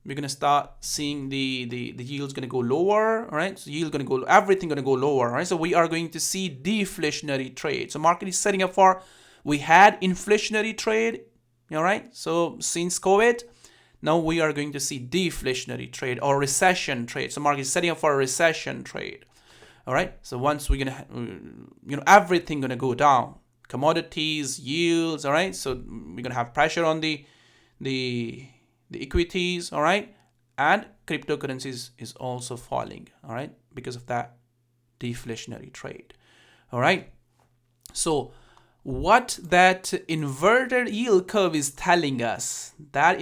we're gonna start seeing the yield's gonna go lower. All right, so yield gonna go, everything gonna go lower. All right, so we are going to see deflationary trade. So market is setting up for, we had inflationary trade. All right, so since COVID, now we are going to see deflationary trade or recession trade. So market is setting up for a recession trade. All right, so once we're gonna, everything gonna go down, commodities, yields. All right, so we're gonna have pressure on the equities. All right, and cryptocurrencies is also falling. All right, because of that deflationary trade. All right, so what that inverted yield curve is telling us, that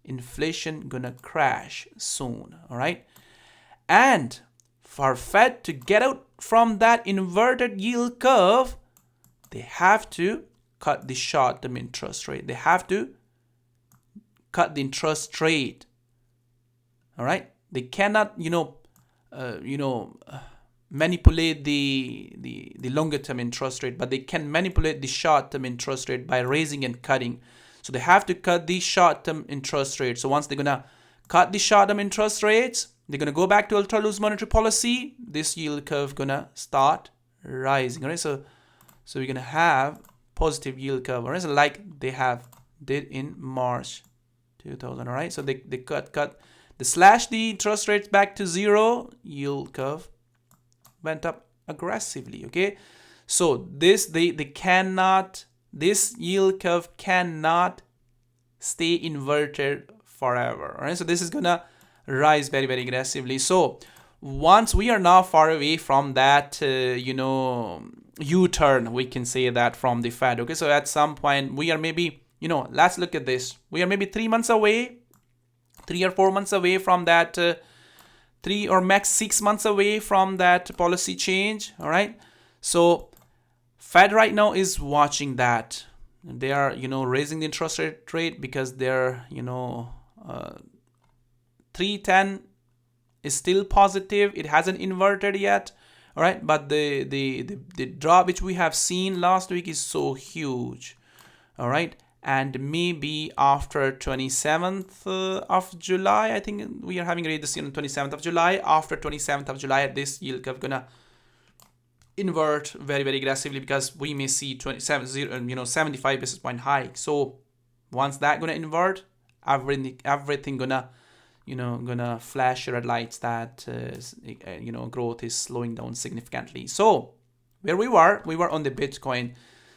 inflation gonna crash soon. All right, and for Fed to get out from that inverted yield curve, they have to cut the short-term interest rate. They have to cut the interest rate. All right, they cannot, manipulate the longer-term interest rate, but they can manipulate the short-term interest rate by raising and cutting. So they have to cut the short-term interest rate. So once they're gonna cut the short-term interest rates, they're gonna go back to ultra loose monetary policy. This yield curve gonna start rising. All right, so we're gonna have positive yield curve. All right, so like they did in March 2000. All right, so they cut, they slashed the interest rates back to zero. Yield curve went up aggressively. Okay, so this this yield curve cannot stay inverted forever. All right, so this is gonna rise very, very aggressively. So once we are now far away from that U-turn, we can say that, from the Fed. Okay, so at some point we are maybe, let's look at this, we are maybe 3 months away, 3 or 4 months away from that, 3 or max 6 months away from that policy change. All right, so Fed right now is watching that. They are raising the interest rate because they're 310 is still positive. It hasn't inverted yet. All right, but the drop which we have seen last week is so huge. All right, and maybe after 27th of July, I think we are having a rate this year on 27th of July. After 27th of July, this yield curve gonna invert very, very aggressively, because we may see 75 basis point hike. So once that gonna invert, everything gonna flash red lights that growth is slowing down significantly. So where we were on the Bitcoin.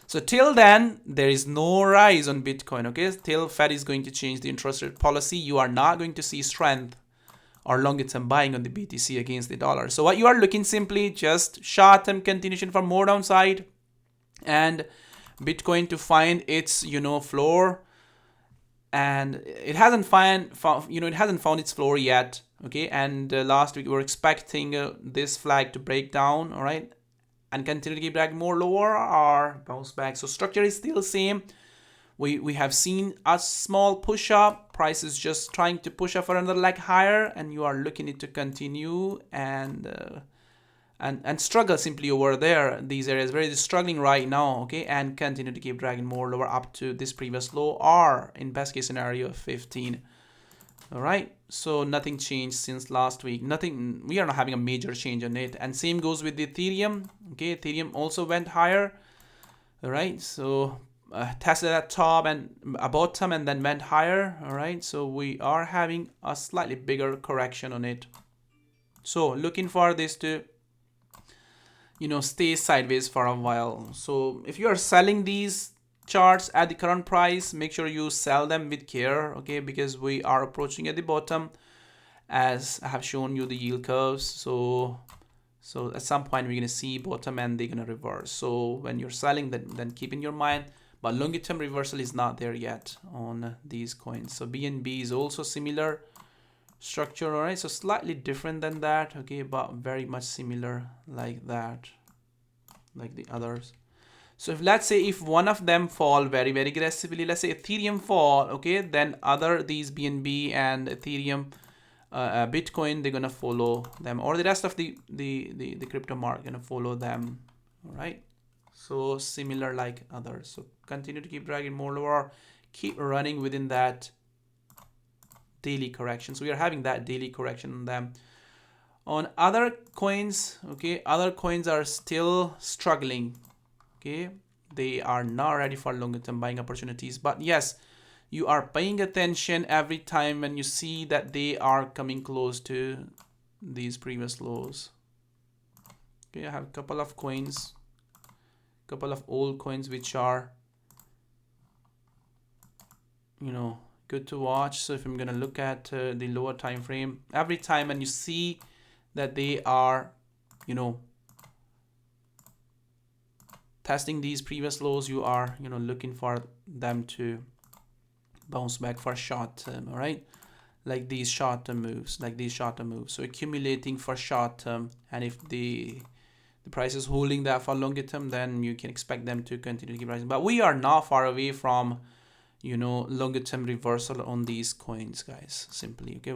So till then, there is no rise on Bitcoin. Okay, till Fed is going to change the interest rate policy, you are not going to see strength or longer term buying on the BTC against the dollar. So what you are looking, simply just short term continuation for more downside, and Bitcoin to find its floor, and it hasn't found its floor yet. Okay, and last week we were expecting this flag to break down, all right, and continue to keep dragging more lower or bounce back. So structure is still same. We have seen a small push up, price is just trying to push up for another leg higher, and you are looking it to continue and struggle simply over there. These areas very struggling right now, okay, and continue to keep dragging more lower up to this previous low, or in best case scenario 15. All right, so nothing changed since last week. Nothing, we are not having a major change on it. And same goes with the Ethereum. Okay, Ethereum also went higher. All right, so tested at top and a bottom and then went higher. All right, so we are having a slightly bigger correction on it. So looking for this to stay sideways for a while. So if you are selling these charts at the current price, make sure you sell them with care, okay, because we are approaching at the bottom, as I have shown you the yield curves. So at some point we're going to see bottom and they're going to reverse. So when you're selling, then keep in your mind, but longer term reversal is not there yet on these coins. So BNB is also similar structure. All right, so slightly different than that, okay, but very much similar like that, like the others. So if let's say if one of them fall very, very aggressively, let's say Ethereum fall, okay, then these BNB and Ethereum, Bitcoin, they're gonna follow them, or the rest of the crypto market gonna follow them. All right, so similar like others. So continue to keep dragging more lower, keep running within that daily correction. So we are having that daily correction on them. On other coins, okay, other coins are still struggling. Okay, they are not ready for longer term buying opportunities, but yes, you are paying attention every time when you see that they are coming close to these previous lows. Okay, I have a couple of coins, couple of old coins which are good to watch. So if I'm gonna look at the lower time frame, every time when you see that they are testing these previous lows, you are looking for them to bounce back for short term. All right, like these short term moves, So accumulating for short term, and if the the price is holding that for longer term, then you can expect them to continue to keep rising. But we are not far away from, you know, longer term reversal on these coins, guys. Simply, okay,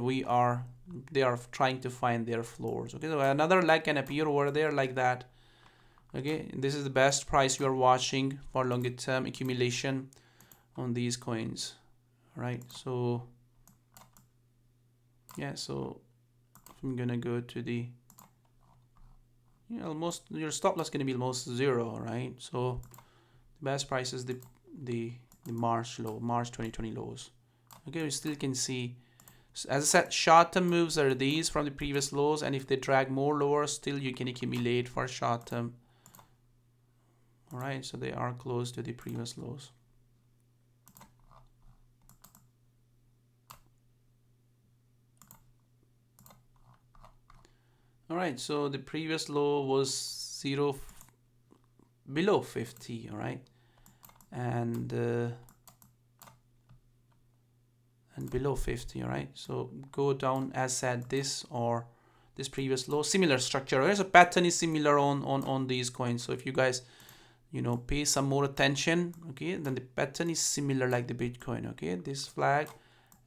they are trying to find their floors. Okay, so another leg can appear over there like that. Okay, this is the best price you are watching for longer term accumulation on these coins, right? So yeah, so I'm gonna go to the, almost your stop loss gonna be almost zero, right? So the best price is the March low, March 2020 lows. Okay, we still can see, as I said, short-term moves are these from the previous lows, and if they drag more lower, still you can accumulate for short-term. All right, so they are close to the previous lows. All right, so the previous low was below 50, all right, and below 50, all right. So go down as said, this or this previous low, similar structure. There's a pattern is similar on these coins. So if you guys, you know, pay some more attention, okay, then the pattern is similar like the Bitcoin. Okay, this flag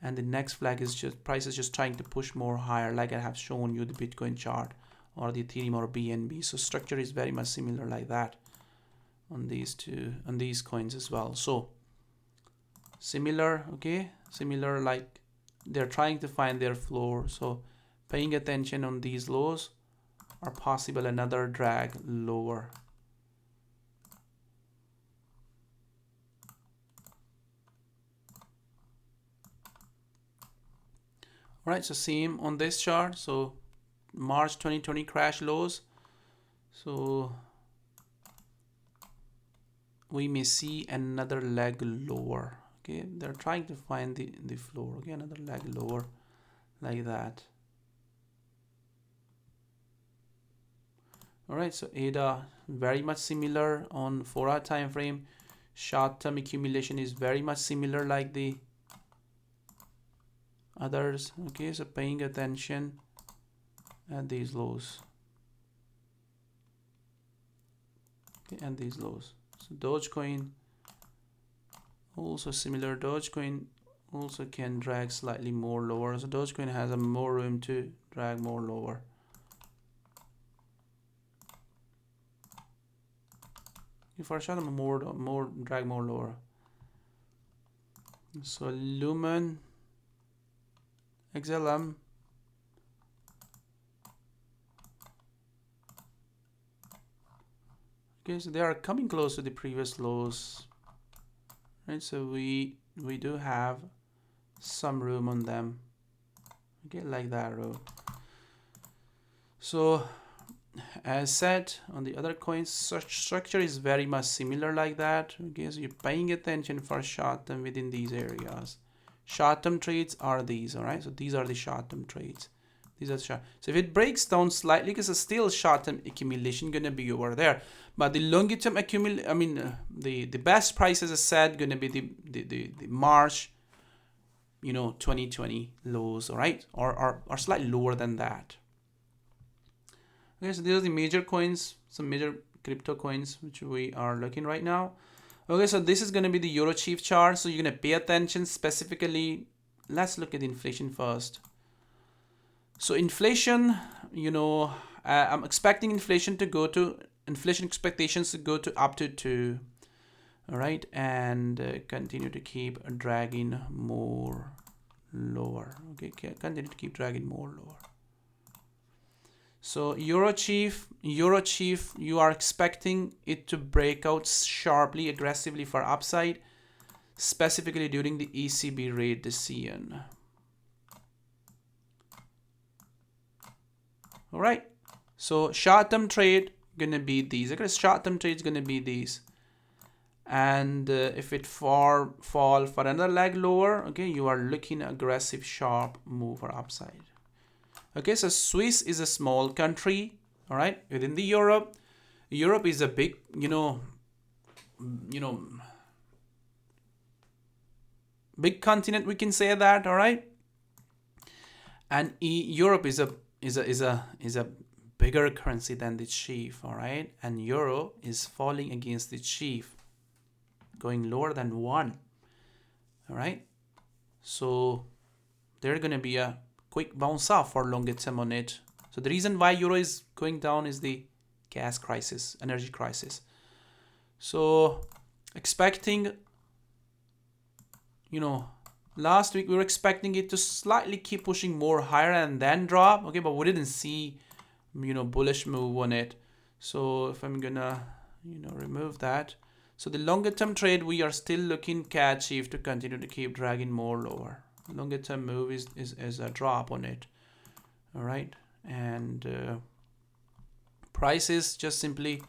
and the next flag is just price is just trying to push more higher, like I have shown you the Bitcoin chart or the Ethereum or BNB. So structure is very much similar like that on these coins as well. So similar, okay, similar, like they're trying to find their floor. So paying attention on these lows are possible another drag lower. All right, so same on this chart. So March 2020 crash lows. So we may see another leg lower. Okay, they're trying to find the floor. Okay, another leg lower like that. All right, so ADA very much similar on 4-hour time frame. Short-term accumulation is very much similar like the others. Okay, so paying attention at these lows. Okay, and these lows. So Dogecoin also similar. Dogecoin also can drag slightly more lower. So Dogecoin has a more room to drag more lower. For sure, more drag more lower. So Lumen, XLM, okay, so they are coming close to the previous lows, right? So we do have some room on them, okay, like that row. So as said, on the other coins, such structure is very much similar like that. Okay, so you're paying attention for short term within these areas. Short term trades are these, all right? So these are the short term trades. These are short. So if it breaks down slightly, because it's still short term accumulation gonna be over there, but the longer term the best price, as I said, gonna be the March, 2020 lows, all right, or slightly lower than that. Okay, so these are the major coins, some major crypto coins which we are looking right now. Okay, so this is going to be the Eurochief chart. So you're going to pay attention specifically. Let's look at inflation first. So inflation, I'm expecting inflation expectations to go to up to 2. All right, and continue to keep dragging more lower. Okay, continue to keep dragging more lower. So Eurochief, you are expecting it to break out sharply, aggressively for upside, specifically during the ECB rate decision. All right. So short-term trade gonna be these. Okay, short-term trade is gonna be these. And if it fall for another leg lower, okay, you are looking aggressive, sharp move for upside. Okay, so Swiss is a small country, all right, within the Europe. Europe is a big, big continent, we can say that, all right. And Europe is a bigger currency than the CHF, all right? And euro is falling against the CHF, going lower than 1, all right? So there's going to be a quick bounce off for longer term on it. So the reason why euro is going down is the gas crisis, energy crisis. So expecting, last week we were expecting it to slightly keep pushing more higher and then drop, okay, but we didn't see, bullish move on it. So if I'm gonna, remove that. So the longer term trade, we are still looking CAD CHF to continue to keep dragging more lower. Longer term move is a drop on it, all right? And price is just simply,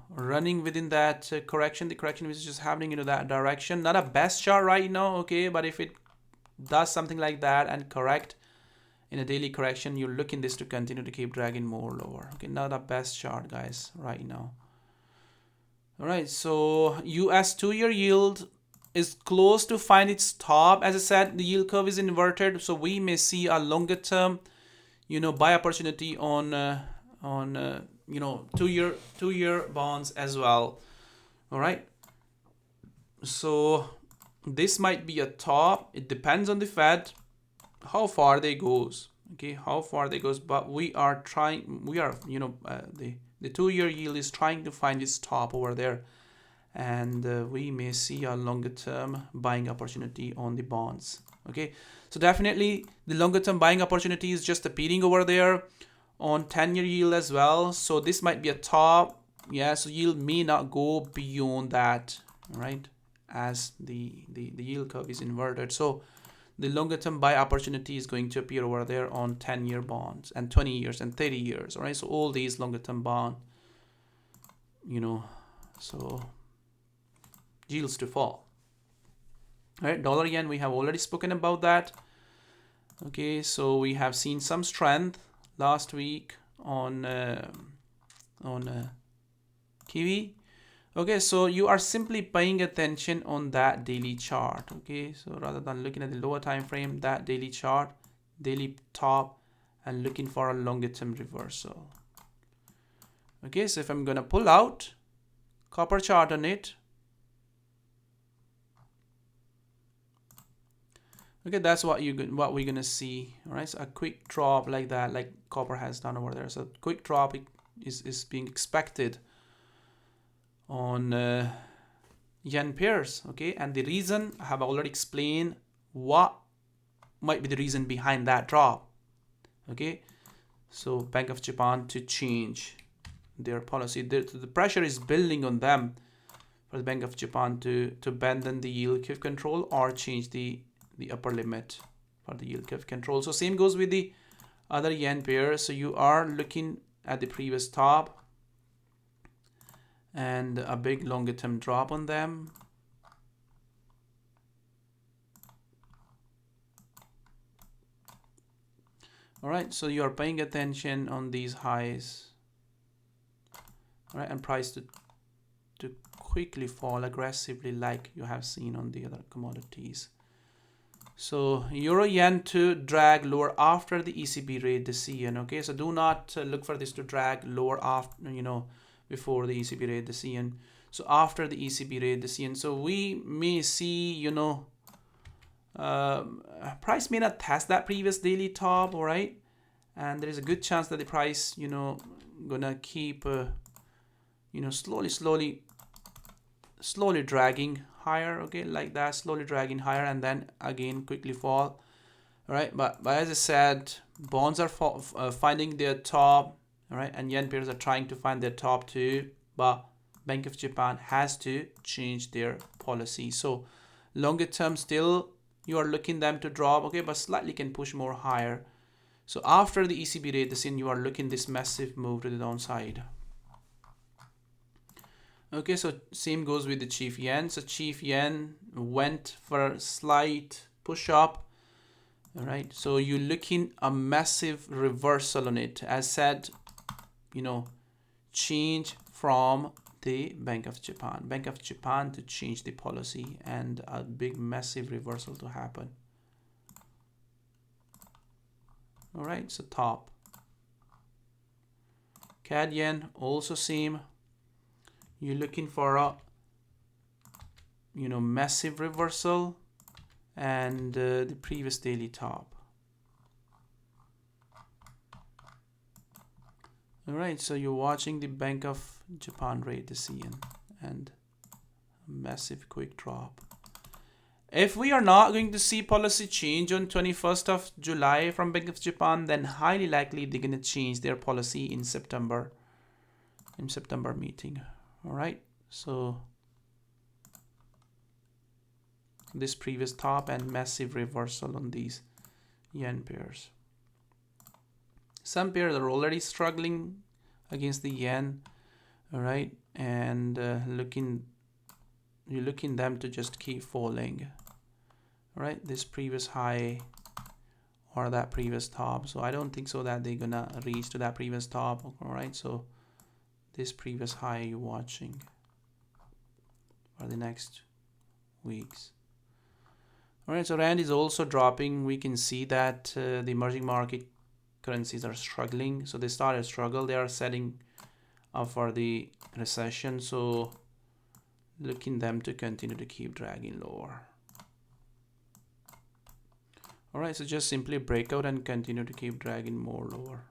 running within that correction. The correction is just happening into that direction. Not a best chart right now, okay, but if it does something like that and correct in a daily correction, you're looking this to continue to keep dragging more lower. Okay, not a best chart, guys, right now. All right, so US 2-year yield is close to find its top. As I said, the yield curve is inverted, so we may see a longer term, buy opportunity on 2-year bonds as well. All right, so this might be a top. It depends on the Fed, how far they goes, okay, how far they goes. But the 2-year yield is trying to find its top over there, and we may see a longer term buying opportunity on the bonds. Okay, so definitely the longer term buying opportunity is just appearing over there on 10-year yield as well. So this might be a top. Yeah, so yield may not go beyond that, right, as the yield curve is inverted. So the longer term buy opportunity is going to appear over there on 10-year bonds and 20 years and 30 years. All right, so all these longer term bond, so yields to fall. All right, dollar yen, we have already spoken about that. Okay, so we have seen some strength last week on Kiwi. Okay, so you are simply paying attention on that daily chart. Okay, so rather than looking at the lower time frame, that daily chart, daily top, and looking for a longer term reversal. Okay, so if I'm gonna pull out copper chart on it, okay, that's what we're gonna see. All right, so a quick drop like that, like copper has done over there. So quick drop is being expected on yen pairs. Okay, and the reason I have already explained what might be the reason behind that drop. Okay, so Bank of Japan to change their policy. The pressure is building on them for the Bank of Japan to abandon the yield curve control or change the upper limit for the yield curve control. So same goes with the other yen pair. So you are looking at the previous top and a big longer term drop on them. All right, so you are paying attention on these highs. All right, and price to quickly fall aggressively like you have seen on the other commodities. So euro yen to drag lower after the ECB rate decision. Okay, so do not look for this to drag lower after, before the ECB rate decision. So after the ECB rate decision, so we may see, price may not test that previous daily top. All right, and there is a good chance that the price, gonna keep, slowly dragging higher. Okay, like that, slowly dragging higher, and then again quickly fall. All right, but as I said, bonds are finding their top. All right, and yen pairs are trying to find their top too, but Bank of Japan has to change their policy. So longer term still you are looking them to drop, okay, but slightly can push more higher. So after the ECB rate decision, you are looking this massive move to the downside. Okay, so same goes with the CHF yen. So CHF yen went for a slight push up. All right, so you're looking a massive reversal on it. As said, change from the Bank of Japan to change the policy and a big massive reversal to happen. All right, so top. CAD Yen also same. You're looking for a massive reversal and the previous daily top. All right, so you're watching the Bank of Japan rate, the CN, and a massive quick drop. If we are not going to see policy change on 21st of July from Bank of Japan, then highly likely they're going to change their policy in September meeting. All right, so this previous top and massive reversal on these yen pairs. Some pairs are already struggling against the yen, all right, and you're looking them to just keep falling. All right, this previous high or that previous top. So I don't think so that they're gonna reach to that previous top. All right, so this previous high you're watching for the next weeks. All right, so rand is also dropping. We can see that the emerging market currencies are struggling. So they started struggle. They are setting up for the recession. So looking them to continue to keep dragging lower. All right, so just simply break out and continue to keep dragging more lower.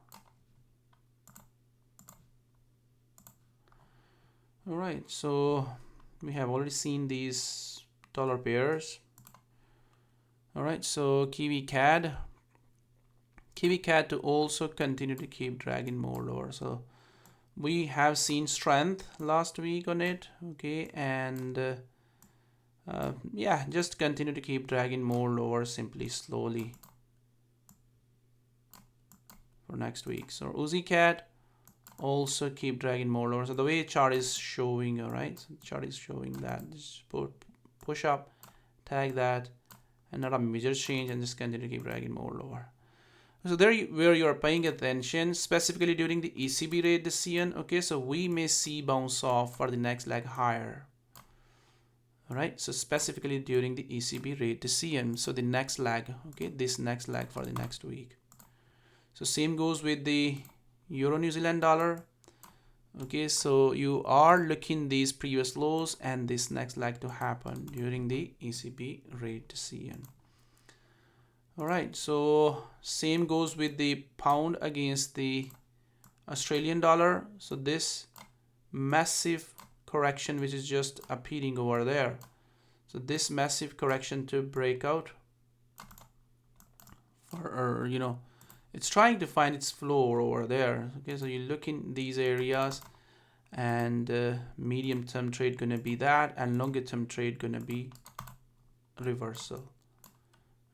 All right, so we have already seen these dollar pairs. All right, so Kiwi CAD to also continue to keep dragging more lower. So we have seen strength last week on it, okay, and yeah, just continue to keep dragging more lower, simply slowly for next week. So Uzi CAD also keep dragging more lower. So the way chart is showing, all right, so the chart is showing that just push up, tag that, and not a major change, and just continue to keep dragging more lower. So there where you are paying attention, specifically during the ECB rate decision, okay, so we may see bounce off for the next leg higher. All right, so specifically during the ECB rate decision, so the next leg, okay, this next leg for the next week. So same goes with the Euro New Zealand dollar. Okay, so you are looking these previous lows and this next leg to happen during the ECB rate decision. All right, so same goes with the pound against the Australian dollar. So this massive correction which is just appearing over there. So this massive correction to break out for, it's trying to find its floor over there. Okay, so you look in these areas, and medium term trade gonna be that, and longer term trade gonna be reversal.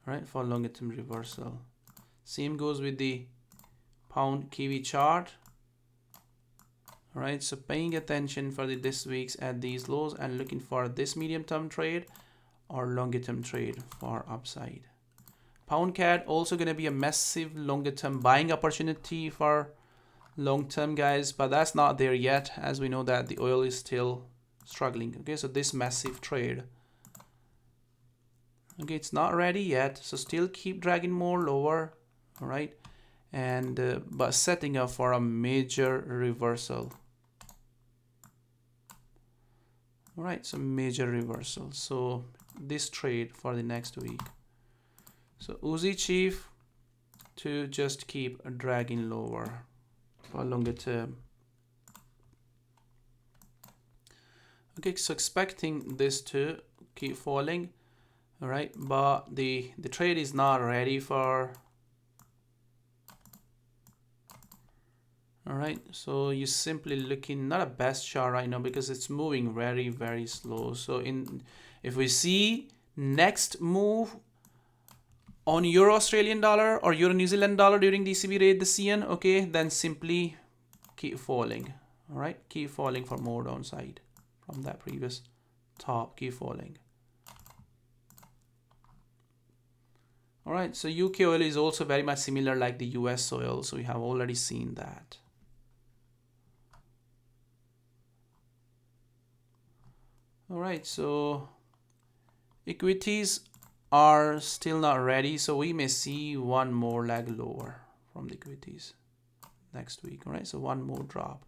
All right, for longer term reversal. Same goes with the pound Kiwi chart. All right, so paying attention for this week's at these lows and looking for this medium term trade or longer term trade for upside. Pound CAD also going to be a massive longer term buying opportunity for long term, guys, but that's not there yet, as we know that the oil is still struggling. Okay, so this massive trade, okay, it's not ready yet, so still keep dragging more lower. All right, and but setting up for a major reversal. All right, so major reversal. So this trade for the next week. So Uzi Chief to just keep dragging lower for longer term. Okay, so expecting this to keep falling. All right, but the trade is not ready for. All right, so you're simply looking not a best chart right now because it's moving very, very slow. So if we see next move on Euro Australian dollar or Euro New Zealand dollar during the ECB rate decision, okay, then simply keep falling. All right, keep falling for more downside from that previous top, keep falling. All right, so UK oil is also very much similar like the US oil, so we have already seen that. All right, so equities are still not ready, so we may see one more leg lower from the equities next week. All right, so one more drop.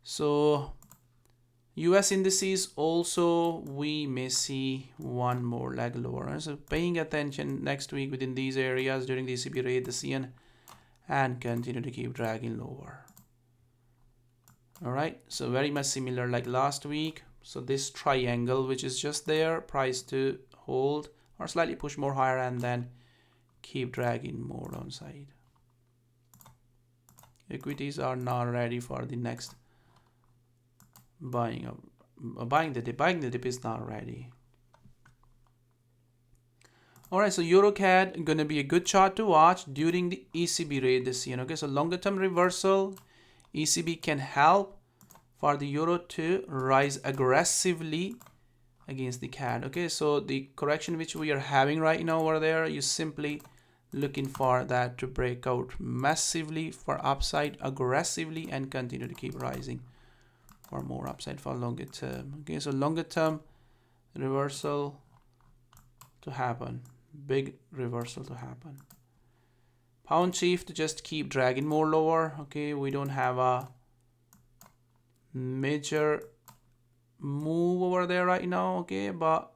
So US indices also, we may see one more leg lower. Right? So paying attention next week within these areas during the ECB rate, the CN, and continue to keep dragging lower. All right, so very much similar like last week. So this triangle, which is just there, price to hold or slightly push more higher and then keep dragging more downside. Equities are not ready for the next buying the dip is not ready. All right, so Euro CAD gonna be a good chart to watch during the ECB rate this year. Okay, so longer term reversal, ECB can help for the euro to rise aggressively against the CAD. Okay, so the correction which we are having right now over there, you simply looking for that to break out massively for upside aggressively and continue to keep rising for more upside for longer term. Okay, so longer term reversal to happen, big reversal to happen. Pound chief to just keep dragging more lower. Okay, we don't have a major move over there right now. Okay, but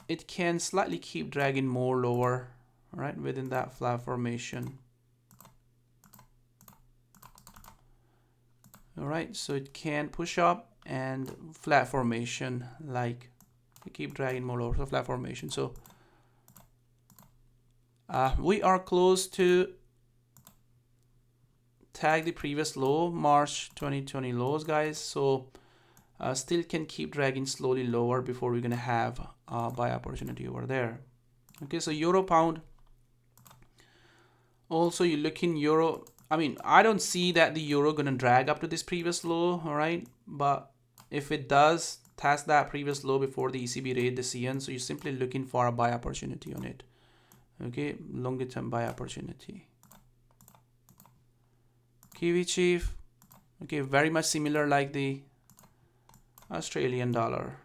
it can slightly keep dragging more lower, right, within that flat formation. All right, so it can push up and flat formation, like keep dragging more lower, so flat formation. So we are close to tag the previous low, March 2020 lows, guys. So still can keep dragging slowly lower before we're gonna have a buy opportunity over there. Okay, so euro pound. Also, you look in euro. I mean, I don't see that the euro gonna drag up to this previous low, all right? But if it does test that previous low before the ECB rate the CN, so you're simply looking for a buy opportunity on it. Okay, longer term buy opportunity. Kiwi chief, okay, very much similar like the Australian dollar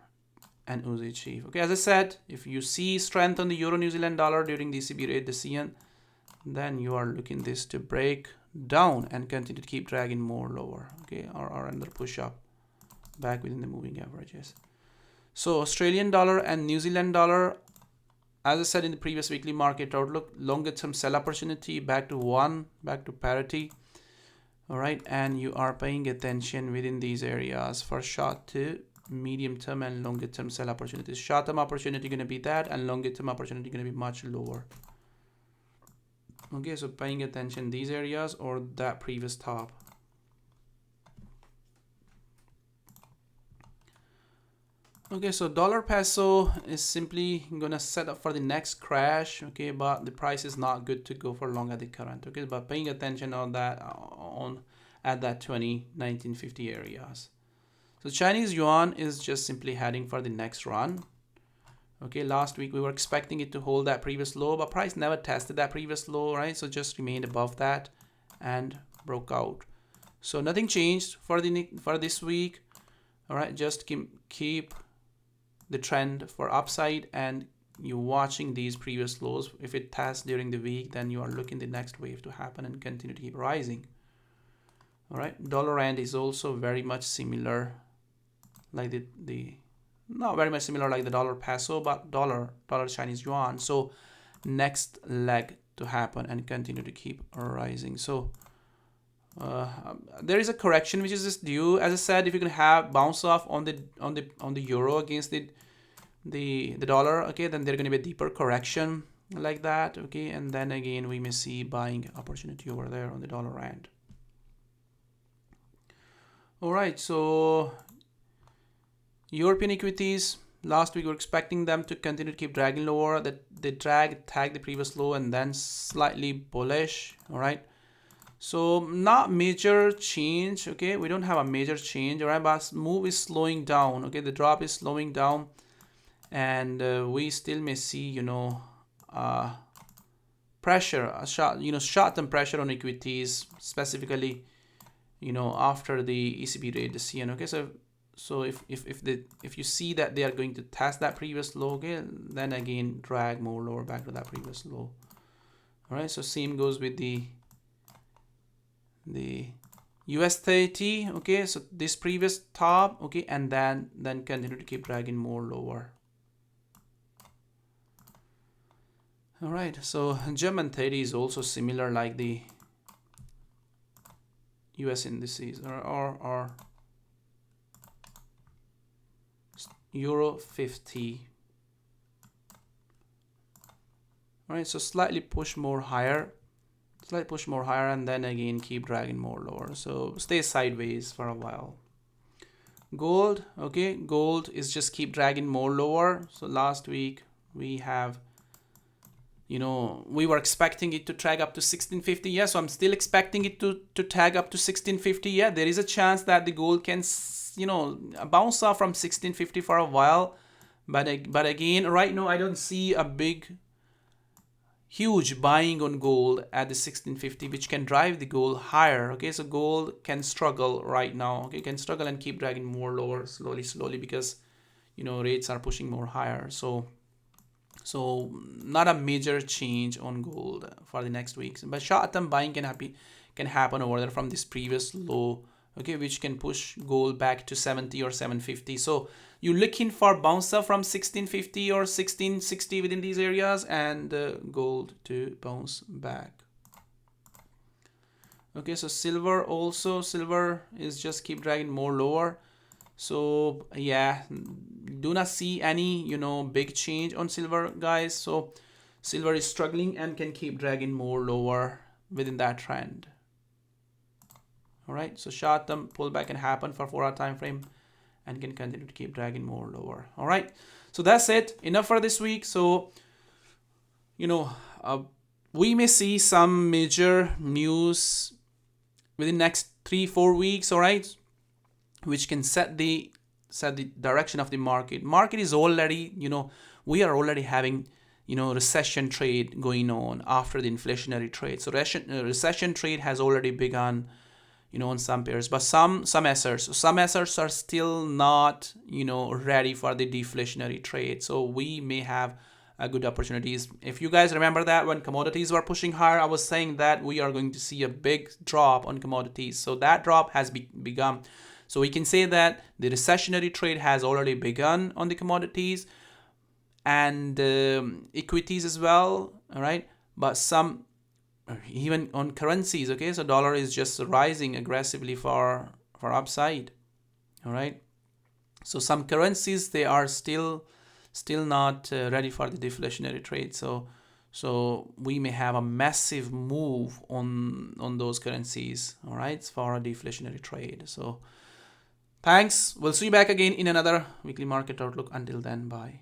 and Aussie chief. Okay, as I said, if you see strength on the euro New Zealand dollar during the ECB rate the CN, then you are looking this to break down and continue to keep dragging more lower. Okay, or under push up back within the moving averages. So Australian dollar and New Zealand dollar, as I said in the previous weekly market outlook, longer term sell opportunity back to parity. All right, and you are paying attention within these areas for short to medium term and longer term sell opportunities. Short term opportunity going to be that, and longer term opportunity going to be much lower. Okay, so paying attention these areas or that previous top. Okay, so dollar peso is simply gonna set up for the next crash. Okay, but the price is not good to go for long at the current. Okay, but paying attention on that at that 1950 areas. So Chinese yuan is just simply heading for the next run. Okay, last week we were expecting it to hold that previous low, but price never tested that previous low, right? So just remained above that and broke out. So nothing changed for this week. All right, just keep the trend for upside, and you watching these previous lows. If it tests during the week, then you are looking the next wave to happen and continue to keep rising. All right, dollar rand is also very much similar like the not very much similar like the dollar peso, but dollar Chinese yuan. So next leg to happen and continue to keep rising. So there is a correction which is just due. As I said, if you can have bounce off on the euro against the dollar, okay, then there's going to be a deeper correction like that. Okay, and then again we may see buying opportunity over there on the dollar rand. All right, so European equities, last week we were expecting them to continue to keep dragging lower. That they tag the previous low and then slightly bullish. All right, so not major change. Okay, we don't have a major change. All right, but move is slowing down. Okay, the drop is slowing down, and we still may see pressure, short-term pressure on equities, specifically after the ECB rate the CN. Okay, so if you see that they are going to test that previous low, okay, then again drag more lower back to that previous low. All right, so same goes with the the US30, okay, so this previous top, okay, and then continue to keep dragging more lower. All right, so German 30 is also similar like the US indices or Euro 50. All right, so slightly push more higher, and then again keep dragging more lower. So stay sideways for a while. Gold, okay, gold is just keep dragging more lower. So last week we have, you know, we were expecting it to drag up to 1650. Yeah, so I'm still expecting it to tag up to 1650. Yeah, there is a chance that the gold can, you know, bounce off from 1650 for a while. But again, right now I don't see a huge buying on gold at the 1650, which can drive the gold higher. Okay, so gold can struggle right now. Okay, can struggle and keep dragging more lower slowly because, you know, rates are pushing more higher. So not a major change on gold for the next weeks, but short-term buying can happen over there from this previous low, okay, which can push gold back to 70 or 750. So you're looking for bounce up from 1650 or 1660 within these areas, and gold to bounce back. Okay, so silver is just keep dragging more lower. So yeah, do not see any, you know, big change on silver, guys. So silver is struggling and can keep dragging more lower within that trend. All right, so short-term pullback can happen for 4-hour time frame and can continue to keep dragging more lower. All right, so that's it. Enough for this week. So, you know, we may see some major news within next 3-4 weeks. All right, which can set the direction of the market. Market is already, you know, we are already having, you know, recession trade going on after the inflationary trade. So recession trade has already begun, you know, on some pairs, but some assets are still not, you know, ready for the deflationary trade. So we may have a good opportunities. If you guys remember that when commodities were pushing higher, I was saying that we are going to see a big drop on commodities. So that drop has begun. So we can say that the recessionary trade has already begun on the commodities and equities as well. All right, but some even on currencies. Okay, so dollar is just rising aggressively for upside. All right, so some currencies, they are still not ready for the deflationary trade. So we may have a massive move on those currencies. All right, for a deflationary trade. So thanks. We'll see you back again in another weekly market outlook. Until then, bye.